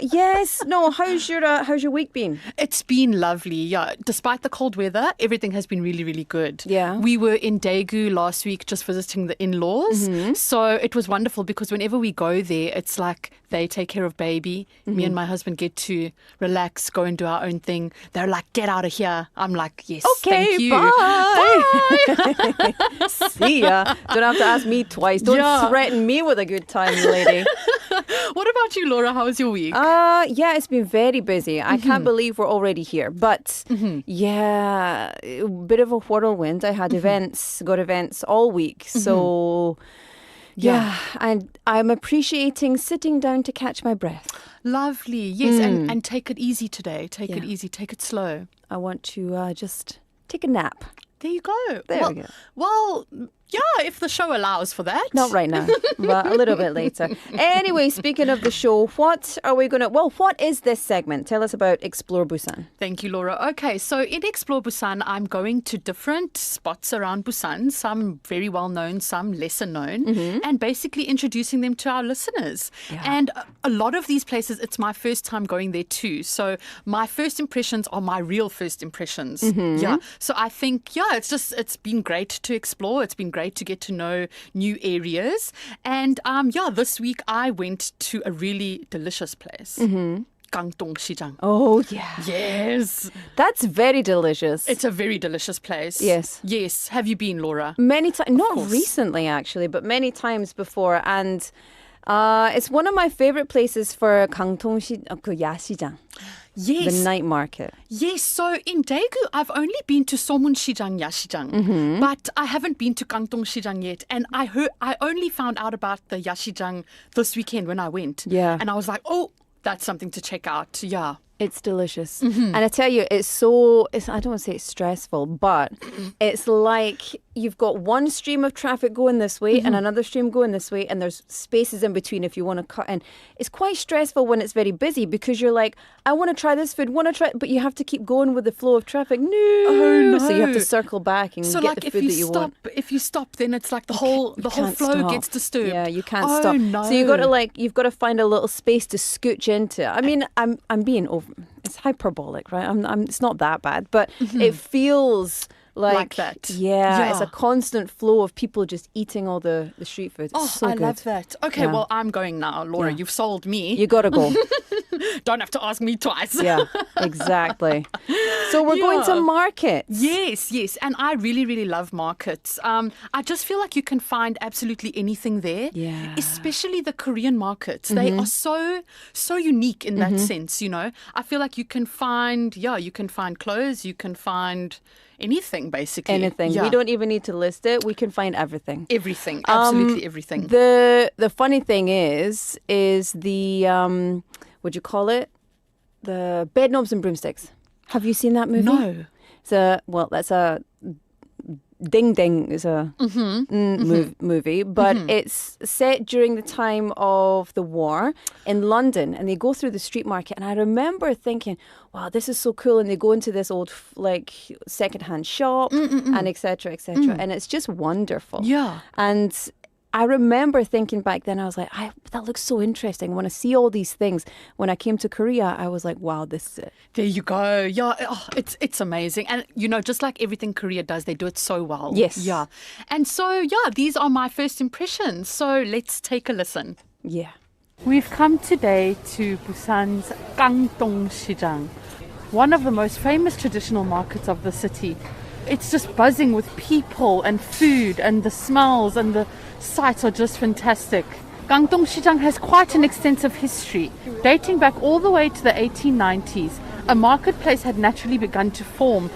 Yes. No. How's your week been? It's been lovely, yeah. Despite the cold weather, everything has been really, really good. Yeah. We were in Daegu last week just visiting the in-laws. So it was wonderful because whenever we go there, it's like they take care of baby. Me and my husband get to relax, go and do our own thing. They're like, get out of here. I'm like, yes, Okay, thank you. bye. See ya. Don't have to ask me twice. Don't threaten me with a good time, lady. What about you, Laura? How was your week? Yeah, it's been very busy. I can't believe we're already here. But yeah, a bit of a whirlwind. I had got events all week. So yeah, and I'm appreciating sitting down to catch my breath. Lovely. Yes, and take it easy today. Take it easy. Take it slow. I want to just take a nap. There you go. There we go. Well, yeah, if the show allows for that. Not right now, but a little bit later. Anyway, speaking of the show, what is this segment? Tell us about Explore Busan. Thank you, Laura. Okay, so in Explore Busan, I'm going to different spots around Busan, some very well known, some lesser known, and basically introducing them to our listeners. Yeah. And a lot of these places, it's my first time going there too. So my first impressions are my real first impressions. Yeah. So I think, it's been great to explore. It's been great to get to know new areas. And this week I went to a really delicious place. Gangdong-Sijang. Oh, yeah. Yes. That's very delicious. It's a very delicious place. Yes. Yes. Have you been, Laura? Many times. Not course. recently, actually, but many times before. And it's one of my favorite places for 야시장. Yes. The night market. Yes, so in Daegu, I've only been to Somun-Sijang, Yashijang, but I haven't been to Gangdong-Sijang yet. And I only found out about the Yashijang this weekend when I went. Yeah. And I was like, oh, that's something to check out. Yeah. It's delicious. And I tell you, I don't want to say it's stressful, but it's like you've got one stream of traffic going this way and another stream going this way, and there's spaces in between if you want to cut. And it's quite stressful when it's very busy because you're like, I want to try this food, but you have to keep going with the flow of traffic. No. Oh, no. So you have to circle back and so get like the food that you want. If you stop, then it's like the whole flow stop. gets disturbed. Yeah, you can't Oh, stop. no. So you've got to find a little space to scooch into. I mean, I'm being over. It's hyperbolic, right? It's not that bad, but it feels like that. Yeah, it's a constant flow of people just eating all the street food. It's so I good. love that. Okay, well, I'm going now, Laura. Yeah. You've sold me. You got to go. Don't have to ask me twice. Yeah, exactly. So we're going to markets. Yes. And I really, really love markets. I just feel like you can find absolutely anything there. Yeah. Especially the Korean markets. They are so unique in that sense, you know. I feel like you can find clothes, you can find anything, basically. Anything. Yeah. We don't even need to list it. We can find everything. Everything. Absolutely everything. The funny thing is the what'd you call it? The Bedknobs and Broomsticks. Have you seen that movie? No. That's a Ding Ding is a movie, but it's set during the time of the war in London, and they go through the street market. And I remember thinking, wow, this is so cool. And they go into this old secondhand shop and etc. And it's just wonderful. Yeah. And I remember thinking back then, I was like, that looks so interesting. When I see all these things, when I came to Korea, I was like, wow, this is it. There you go. Yeah, it's amazing. And, you know, just like everything Korea does, they do it so well. Yes. Yeah. And so, these are my first impressions. So let's take a listen. Yeah. We've come today to Busan's Gangdong-Sijang, one of the most famous traditional markets of the city. It's just buzzing with people and food, and the smells and the sights are just fantastic. Gangdong-Sijang has quite an extensive history. Dating back all the way to the 1890s, a marketplace had naturally begun to form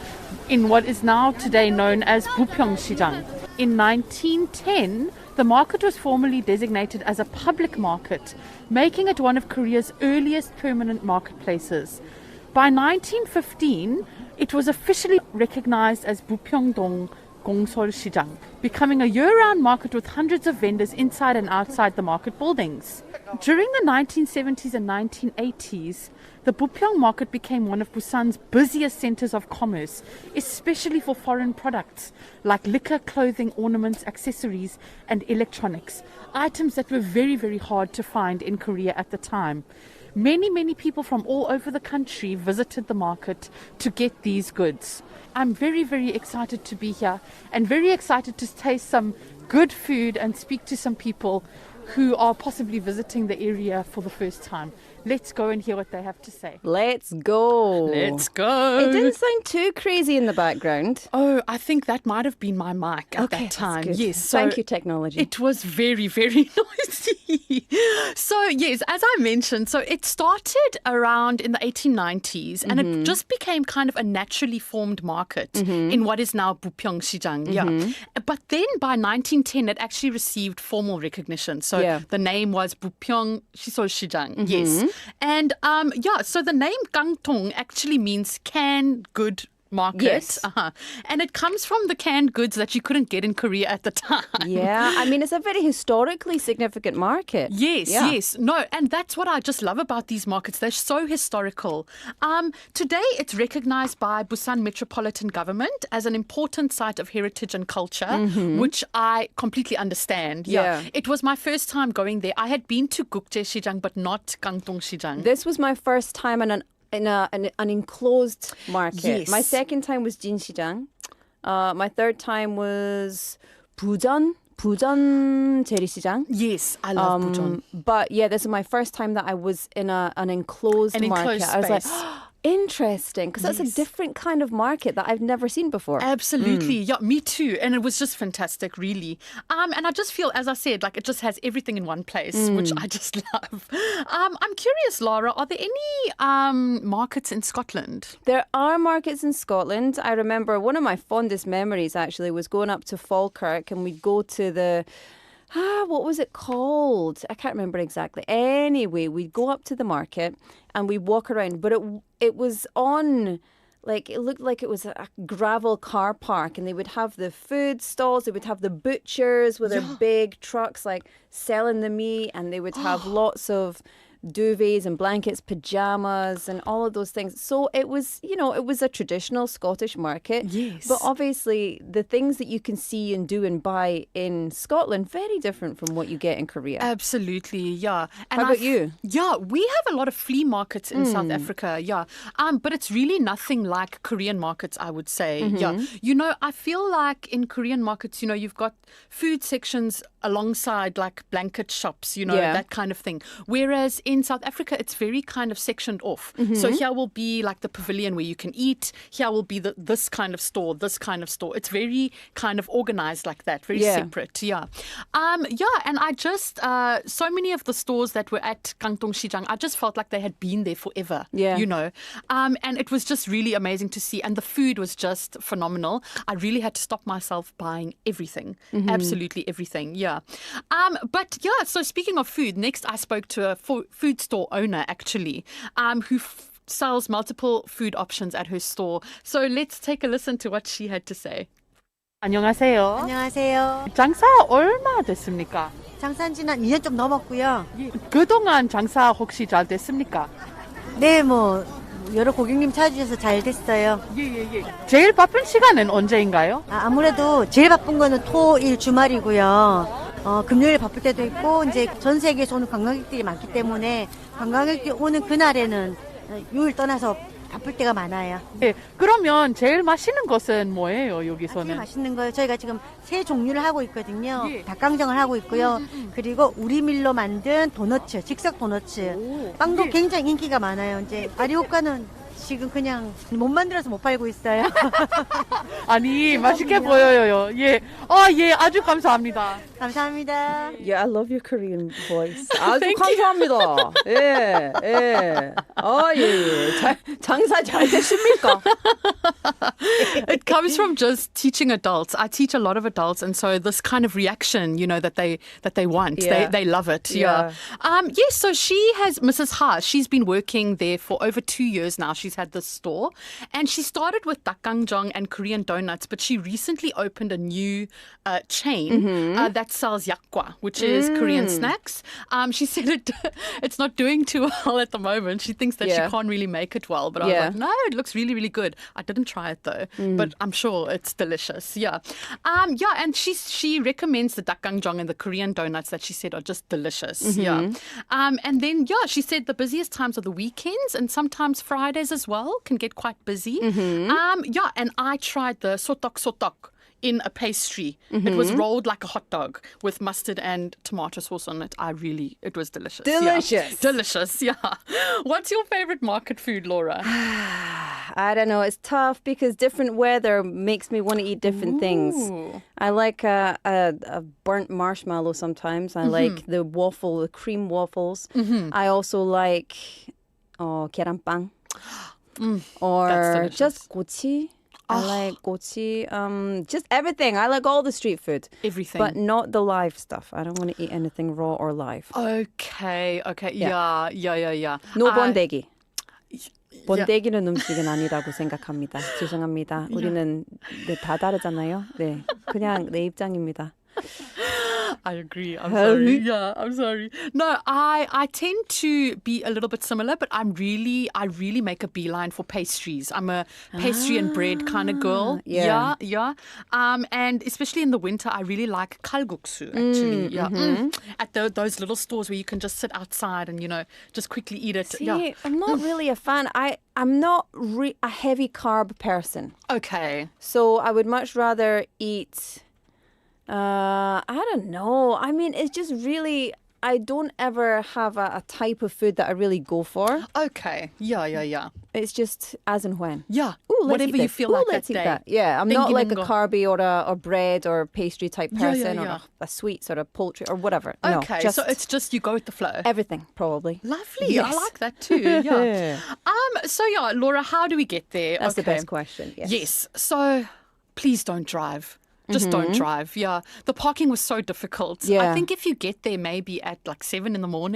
in what is now today known as Bupyeong-Sijang. In 1910, the market was formally designated as a public market, making it one of Korea's earliest permanent marketplaces. By 1915, it was officially recognized as Bupyeongdong 공설시장, becoming a year-round market with hundreds of vendors inside and outside the market buildings. During the 1970s and 1980s, the Bupyeong market became one of Busan's busiest centers of commerce, especially for foreign products like liquor, clothing, ornaments, accessories, and electronics, items that were very, very hard to find in Korea at the time. Many people from all over the country visited the market to get these goods. I'm very, very excited to be here and very excited to taste some good food and speak to some people who are possibly visiting the area for the first time. Let's go and hear what they have to say. Let's go. Let's go. It didn't sound too crazy in the background. Oh, I think that might have been my mic at that time. That's good. Yes. So Thank you, technology. It was very, very noisy. So, yes, as I mentioned, so it started around in the 1890s and it just became kind of a naturally formed market in what is now Bupyeong Sijang. Yeah. But then by 1910, it actually received formal recognition. So the name was Bupyeong Shisol Sijang. Yes. And so the name Gangtong actually means canned good market. Yes. And it comes from the canned goods that you couldn't get in Korea at the time. Yeah, I mean, it's a very historically significant market. Yes. No, and that's what I just love about these markets. They're so historical. Today, it's recognized by Busan Metropolitan Government as an important site of heritage and culture, which I completely understand. Yeah. It was my first time going there. I had been to Gukje Sijang, but not Gangtong Sijang. This was my first time in an enclosed market. Yes. My second time was Jinsijang. My third time was Busan Jerisijang. Yes, I love Busan. But yeah, this is my first time that I was in an enclosed market. Enclosed I was like, space. interesting, because that's a different kind of market that I've never seen before. Absolutely. Yeah, me too. And it was just fantastic, really. And I just feel, as I said, like it just has everything in one place, which I just love. I'm curious, Laura, are there any markets in Scotland? There are markets in Scotland. I remember one of my fondest memories actually was going up to Falkirk, and we'd go to the what was it called? I can't remember exactly. Anyway, we'd go up to the market and we'd walk around, but it was on, like, it looked like it was a gravel car park, and they would have the food stalls, they would have the butchers with their big trucks, like, selling the meat, and they would have lots of duvets and blankets, pajamas, and all of those things. So it was, it was a traditional Scottish market. Yes. But obviously, the things that you can see and do and buy in Scotland, very different from what you get in Korea. Absolutely, yeah. And How about you? Yeah, we have a lot of flea markets in South Africa, yeah. But it's really nothing like Korean markets, I would say. Yeah. I feel like in Korean markets, you've got food sections alongside like blanket shops, that kind of thing. Whereas in South Africa, it's very kind of sectioned off. So here will be like the pavilion where you can eat. Here will be this kind of store, this kind of store. It's very kind of organized like that, very separate. Yeah. And I just, so many of the stores that were at Gangtong Sijang, I just felt like they had been there forever. Yeah. And it was just really amazing to see. And the food was just phenomenal. I really had to stop myself buying everything. Absolutely everything. Yeah. So speaking of food, next I spoke to a food store owner actually, who sells multiple food options at her store. So let's take a listen to what she had to say. 안녕하세요. 안녕하세요. 장사 얼마 됐습니까? 장사한 지는 2년 좀 넘었고요. 그동안 장사 혹시 잘 됐습니까? 네, 여러 고객님 찾아주셔서 잘 됐어요. 예. 제일 바쁜 시간은 언제인가요? 아무래도 제일 바쁜 거는 토, 일, 주말이고요. 금요일 바쁠 때도 있고, 이제 전 세계에서 오는 관광객들이 많기 때문에 관광객들이 오는 그날에는 요일 떠나서 바쁠 때가 많아요. 네, 그러면 제일 맛있는 것은 뭐예요, 여기서는? 제일 맛있는 거요. 저희가 지금 세 종류를 하고 있거든요. 닭강정을 하고 있고요. 그리고 우리 밀로 만든 도너츠, 즉석 도너츠. 빵도 굉장히 인기가 많아요. 이제 아리오카는 지금 그냥 못 만들어서 못 팔고 있어요. 아니, 맛있게 보여요. 예. 예, 아주 감사합니다. 감사합니다. Yeah, I love your Korean voice. 아주 감사합니다. 예, 예. 예. 장사 잘 되십니까? It comes from just teaching adults. I teach a lot of adults, and so this kind of reaction, that they want, Yeah. they love it. Yeah. Yes. So she has Mrs. Ha. She's been working there for over 2 years now. She's had this store, and she started with dakgangjang and Korean donuts, but she recently opened a new chain that sells yakgwa, which is Korean snacks. She said it's not doing too well at the moment. She thinks that she can't really make it well, but I was like, no, it looks really, really good. I didn't try it though, but I'm sure it's delicious. Yeah. And she recommends the dakgangjang and the Korean donuts that she said are just delicious. Yeah. And then, she said the busiest times are the weekends and sometimes Fridays as well can get quite busy. And I tried the sotok in a pastry. It was rolled like a hot dog with mustard and tomato sauce on it. It was delicious. Delicious. Yeah. Delicious, yeah. What's your favorite market food, Laura? I don't know. It's tough because different weather makes me want to eat different things. I like a burnt marshmallow sometimes. I like the cream waffles. I also like 계란빵. Or just gochi. I like gochi. Just everything. I like all the street food. Everything. But not the live stuff. I don't want to eat anything raw or live. Okay. Yeah. No 번데기. 번데기는 음식은 아니라고 생각합니다. 죄송합니다. 우리는 다 다르잖아요. 네. 그냥 내 입장입니다. I agree. I'm sorry. Yeah, I'm sorry. No, I tend to be a little bit similar, but I really make a beeline for pastries. I'm a pastry and bread kind of girl. Yeah. And especially in the winter, I really like kalguksu, actually. At those little stores where you can just sit outside and, just quickly eat it. See, I'm not really a fan. I'm not a heavy carb person. Okay. So I would much rather eat... I don't know. I mean, it's just really... I don't ever have a type of food that I really go for. Okay. Yeah. It's just as and when. Yeah. Ooh, whatever you feel like let's that eat day. that. Yeah, I'm not like a carby or a bread or pastry type person Yeah. or a sweet sort of poultry or whatever. Okay, No, so it's just you go with the flow. everything, probably. Lovely. Yes. I like that too. Yeah. Laura, how do we get there? That's the best question. Yes. So please don't drive. Just don't drive. Yeah. The parking was so difficult. Yeah. I think if you get there maybe at like 7 a.m,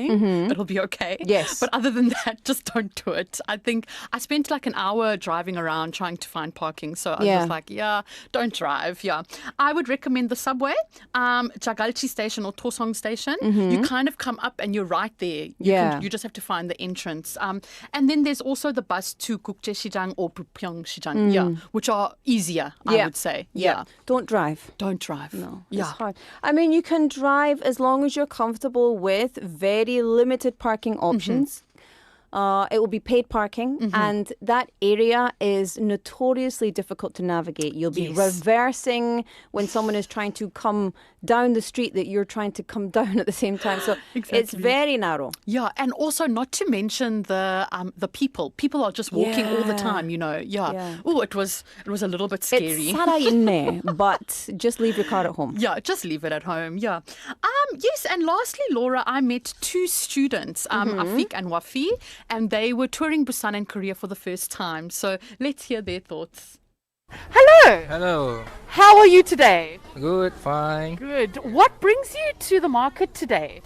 it'll be okay. Yes. But other than that, just don't do it. I think I spent like an hour driving around trying to find parking. So I was just like, don't drive. Yeah. I would recommend the subway, Jagalchi station or Tosong station. You kind of come up and you're right there. You just have to find the entrance. And then there's also the bus to Gukje-Shijang or Bupyeong-Shijang, which are easier, I would say. Yeah. Don't drive. Don't drive. No, it's hard. I mean, you can drive as long as you're comfortable with very limited parking options. It will be paid parking, and that area is notoriously difficult to navigate. You'll be reversing when someone is trying to come down the street that you're trying to come down at the same time. So it's very narrow. Yeah, and also not to mention the people. People are just walking all the time, Yeah. Oh, it was a little bit scary. It's 살아있네, but just leave your car at home. Yeah, just leave it at home. Yeah. Yes, and lastly, Laura, I met 2 students, Afik and Wafi, and they were touring Busan and Korea for the first time. So let's hear their thoughts. Hello. Hello. How are you today? Good, fine. Good. What brings you to the market today?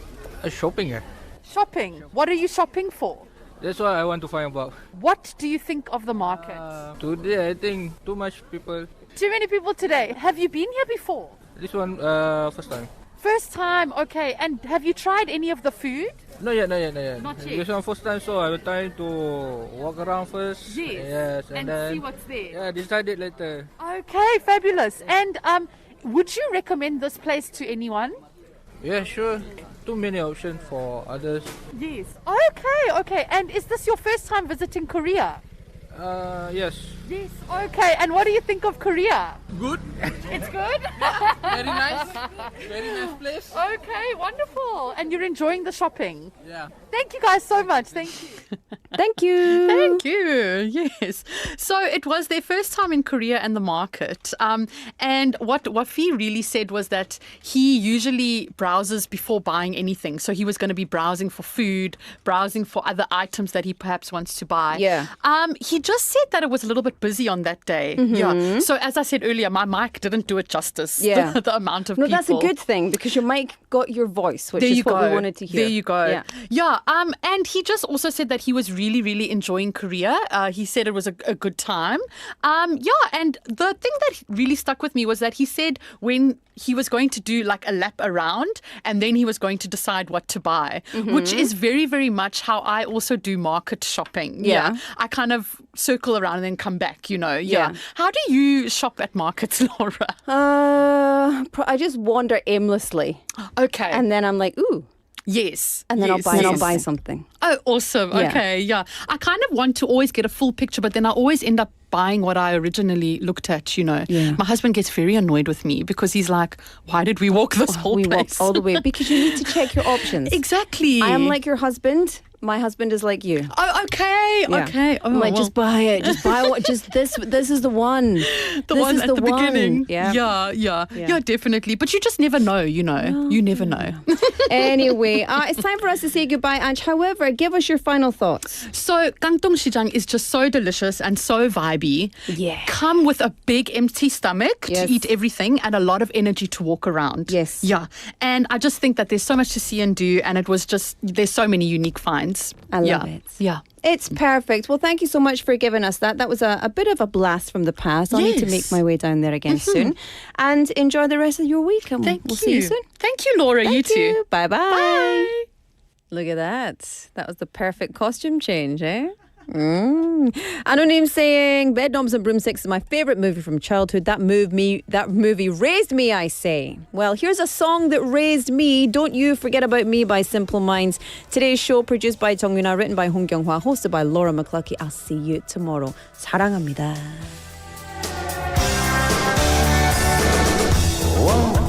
Shopping here. Shopping. What are you shopping for? That's what I want to find about. What do you think of the market? Today, I think too much people. Too many people today. Have you been here before? This one, first time. First time, okay. And have you tried any of the food? Not yet. Not yet. This one first time, so I will try to walk around first. Yes. And then see what's there. Yeah, decide it later. Okay, fabulous. And would you recommend this place to anyone? Yeah, sure. Too many options for others. Yes. Okay. And is this your first time visiting Korea? Yes. Yes. Okay. And what do you think of Korea? Good. It's good. Very nice. Very nice place. Okay. Wonderful. And you're enjoying the shopping. Yeah. Thank you guys so much. Thank you. Thank you. Thank you. Yes. So it was their first time in Korea and the market. And what Fee really said was that he usually browses before buying anything. So he was going to be browsing for food, browsing for other items that he perhaps wants to buy. Yeah. He just said that it was a little bit busy on that day. Yeah. So as I said earlier, my mic didn't do it justice. Yeah. The amount of No, people. that's a good thing because your mic got your voice, which There is you what go. we wanted to hear. There you go. Yeah. Yeah. And he just also said that he was really, really enjoying Korea. He said it was a good time. Yeah. And the thing that really stuck with me was that he said when he was going to do like a lap around and then he was going to decide what to buy, which is very, very much how I also do market shopping. Yeah. I kind of circle around and then come back, you know. Yeah. How do you shop at markets, Laura? I just wander aimlessly. Okay. And then I'm like, ooh. Yes. And then yes. I'll buy something. Oh, awesome. Yeah. Okay, yeah. I kind of want to always get a full picture, but then I always end up buying what I originally looked at, you know. Yeah. My husband gets very annoyed with me because he's like, why did we walk this whole we place? walked all the way because you need to check your options. Exactly. I am like your husband. My husband is like you. Oh, okay, Yeah. okay. Oh, I'm like, well. just buy it. Just buy what. Just this. This is the one. The this one is at the the one. beginning. Yeah. Yeah, definitely. But you just never know, you know. You never know. Anyway, it's time for us to say goodbye, Ange. However, give us your final thoughts. So, Gangtong-sijang is just so delicious and so vibey. Yeah. Come with a big empty stomach Yes. to eat everything and a lot of energy to walk around. Yes. Yeah. And I just think that there's so much to see and do, and it was just, there's so many unique finds. I love yeah. it. Yeah. It's perfect. Well, thank you so much for giving us that. That was a bit of a blast from the past. I'll need to make Yes. my way down there again soon. And enjoy the rest of your week. And Thank we'll you. see you soon. Thank you, Laura. You too. Bye-bye. Bye. Look at that. That was the perfect costume change, eh? Anonym saying Bedknobs and Broomsticks is my favourite movie from childhood. That movie raised me, I say. Well, here's a song that raised me. Don't You Forget About Me by Simple Minds. Today's show produced by 정윤아, written by Hong Kyung-hwa, hosted by Laura McCluskey. I'll see you tomorrow. 사랑합니다. One